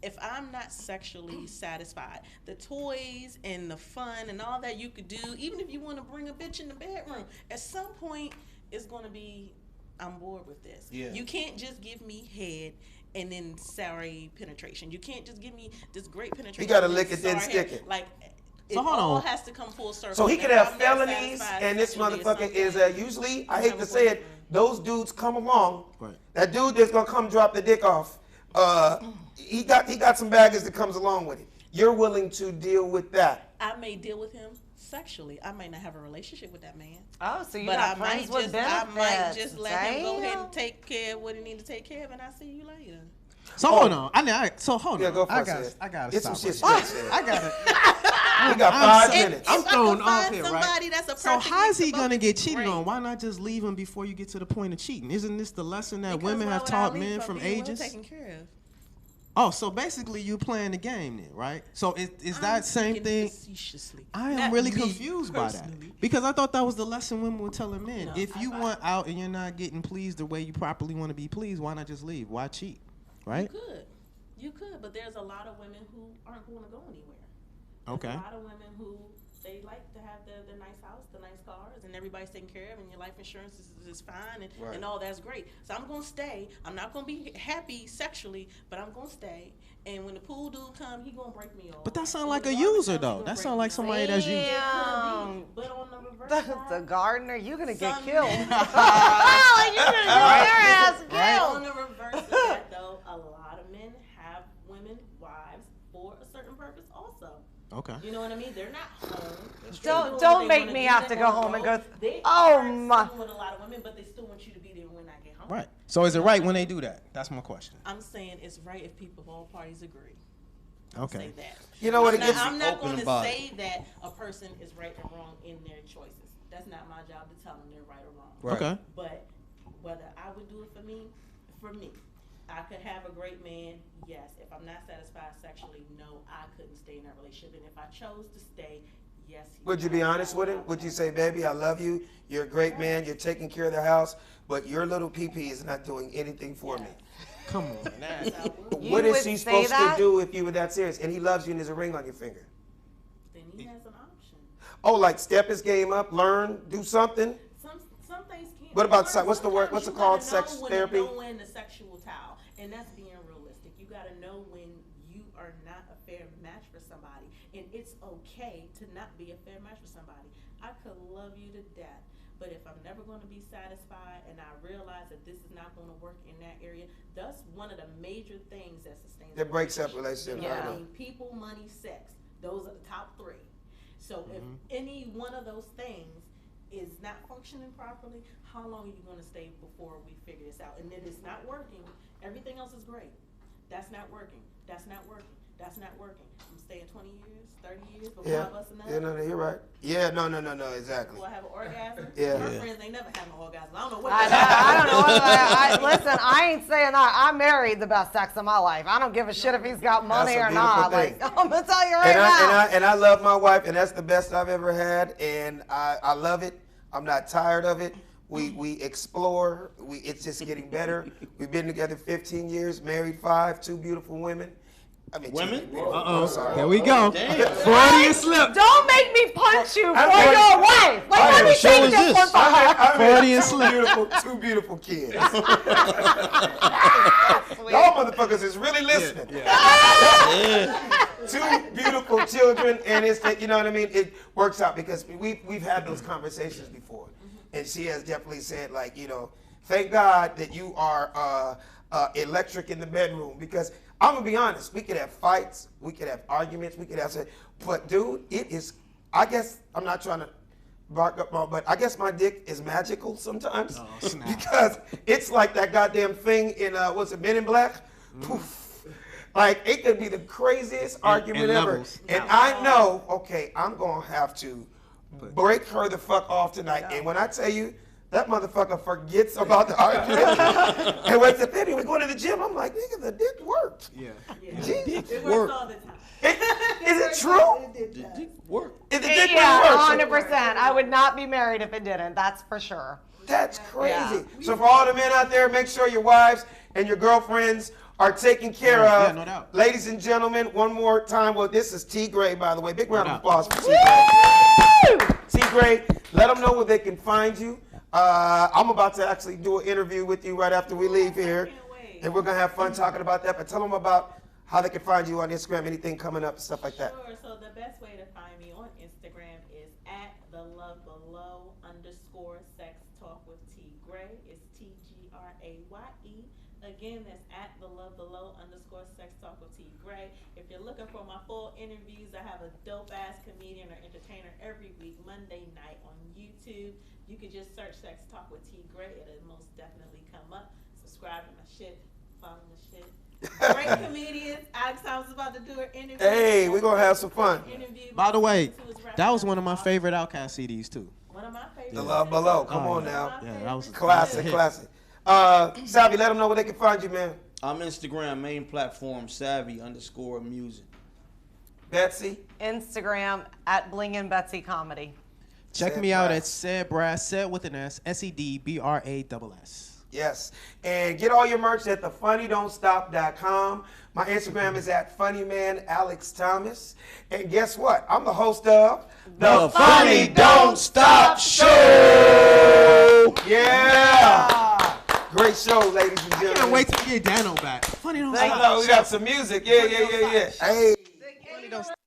if I'm not sexually satisfied, the toys and the fun and all that you could do, even if you want to bring a bitch in the bedroom, at some point it's gonna be, I'm bored with this. Yeah. You can't just give me head and then sorry penetration. You can't just give me this great penetration. You gotta and lick it, then sorry stick head. it. Like, So it hold all on. has to come full circle. So he And could if have I'm not felonies, satisfied and this sexually at motherfucker some is point, usually, I you hate have to a say it, boyfriend. those dudes come along. Right. That dude that's gonna come drop the dick off, he got some baggage that comes along with it. You're willing to deal with that. I may deal with him sexually. I might not have a relationship with that man. Oh, so you're But not I friends might with just, benefits. I might just let him go ahead Damn. and take care of what he needs to take care of, and I'll see you later. So hold on. Hold Yeah, on. go for I it, gotta, sis. I gotta Get some stop. shit right straight, there. sis. I gotta. We got I'm 5 so- minutes. I'm If I thrown can off find here, somebody right? that's a So perfect how is he mix of gonna both, get cheated great. on? Why not just leave him before you get to the point of cheating? Isn't this the lesson that Because women why have would I taught leave men if I'm from being well ages? taken care of? Oh, so basically you playing the game then, right? So is that I'm same speaking thing? facetiously. I am Not really me, confused by that personally. because I thought that was the lesson women were telling men. No, If you want out and you're not getting pleased the way you properly want to be pleased, why not just leave? Why cheat, right? You could, but there's a lot of women who aren't going to go anywhere. Okay. There's a lot of women who they like to have the nice house, the nice cars, and everybody's taken care of, and your life insurance is fine, and all that's great. So I'm gonna stay. I'm not gonna be happy sexually, but I'm gonna stay. And when the pool dude come, he gonna break me off. But that sound And like when a the gardener user comes, he though. gonna That break sound me like off. somebody that's using. Damn. But on the reverse The side, gardener, you're gonna get Some- killed. Oh, you're gonna get your ass on killed. the reverse of that, though, a lot of men have women, wives, for a certain purpose also. Okay. You know what I mean? They're not home. They're still doing Don't what make they wanna me do. have They're to go on home the and road. go. They Oh are my. sleeping with a lot of women, but they still want you to be there when I get home. Right. So is it right when they do that? That's my question. I'm saying it's right if people of all parties agree. I'll Okay. say that. You know what? It Now, gets. I'm not open going to about say that a person is right or wrong in their choices. That's not my job to tell them they're right or wrong. Right. Okay. But whether I would do it for me, I could have a great man. Yes. If I'm not satisfied sexually, no, I couldn't stay in that relationship. And if I chose to stay, yes. Would you be honest with him? Would you say, baby, I love you. You're a great man. You're taking care of the house, but your little pee-pee is not doing anything for me. Come on. Yes, I would. You What is would she say supposed to that? do if you were that serious? And he loves you and there's a ring on your finger. Then he has an option. Oh, like step his game up, learn, do something? Some things can't. What about Sometimes what's the word? What's it you called? gotta know Sex when therapy? to know when the sexual towel, and that's being realistic. You got to know when you are not a fair match for somebody, and it's okay to not be a fair match for somebody. I could love you to death, but if I'm never going to be satisfied, and I realize that this is not going to work in that area, that's one of the major things that sustains. That breaks up relationships. Yeah. I I know. mean, people, money, sex. Those are the top three. So if any one of those things is not functioning properly, how long are you going to stay before we figure this out? And if it's not working, everything else is great. That's not working. That's not working. That's not working. I'm staying 20 years, 30 years before Yeah. I bust a nut. Yeah, no, you're right. Yeah, no, exactly. Before I have an orgasm. Yeah. My Yeah. friends ain't never had an orgasm. I don't know what. I don't know. Listen, I ain't saying that. I married the best sex of my life. I don't give a shit if he's got money That's a or not. beautiful Like, thing. I'm gonna tell you right now. And I love my wife, and that's the best I've ever had, and I love it. I'm not tired of it. We explore. It's just getting better. We've been together 15 years, married 5, 2 beautiful women. I mean, Women? Uh-oh. Here we go. Damn. Freudian slip. Don't make me punch you for I'm your wife. Like, let me show take is this this? one for her. Freudian slip. Two beautiful kids. Y'all motherfuckers is really listening. Two beautiful children, and it's you know what I mean. It works out because we've had those conversations before, and she has definitely said like, you know, thank God that you are electric in the bedroom, because I'm gonna be honest, we could have fights, we could have arguments, we could have, but dude, it is. I guess I'm not trying to bark up, but I guess my dick is magical sometimes because it's like that goddamn thing in what's it, Men in Black? Poof. Like it could be the craziest argument ever, levels. and I know, okay, I'm gonna have to break her the fuck off tonight, and when I tell you. That motherfucker forgets about the argument. And when it's a penny, we're going to the gym. I'm like, nigga, the dick worked. Yeah. Jesus. It works all the time. Is it true? Did it work? Is the dick Yeah, really work? 100%. I would not be married if it didn't. That's for sure. That's crazy. Yeah. So for all the men out there, make sure your wives and your girlfriends are taken care of. Yeah, no doubt. Ladies and gentlemen, one more time. Well, this is T. Graye, by the way. Big round of No applause for T. Graye. T. Graye, let them know where they can find you. I'm about to actually do an interview with you right after we leave here. Can't wait. And we're going to have fun talking about that. But tell them about how they can find you on Instagram, anything coming up, stuff like that. Sure. So the best way to find me on Instagram is at @thelovebelow_sex talk with T Graye. It's TGRAYE. Again, that's at @thelovebelow_sex talk with T Graye. If you're looking for my full interviews, I have a dope ass comedian or entertainer every week, Monday night on YouTube. You can just search Sex Talk with T Graye. It'll most definitely come up. Subscribe to my shit. Follow my shit. Great comedians. I was about to do an interview. Hey, we're going to have some fun. By the way, that was one of my favorite Outkast CDs too. One of my favorites. The Love Below. Come Oh, on yeah. now. Yeah, that was a Classic. Savvy, let them know where they can find you, man. I'm Instagram main platform savvy_music. Betsy. Instagram at Bling and Betsy Comedy. Check Said me out Brass. at Said Brass, said with an S, SEDBRASS. Yes. And get all your merch at thefunnydon'tstop.com. My Instagram is at funnymanalexthomas. And guess what? I'm the host of The Funny Don't Stop Show. Yeah. Great show, ladies and I gentlemen. can't wait to get Dano back. Funny don't I stop. know, we got some music. Yeah. Hey. Funny don't stop.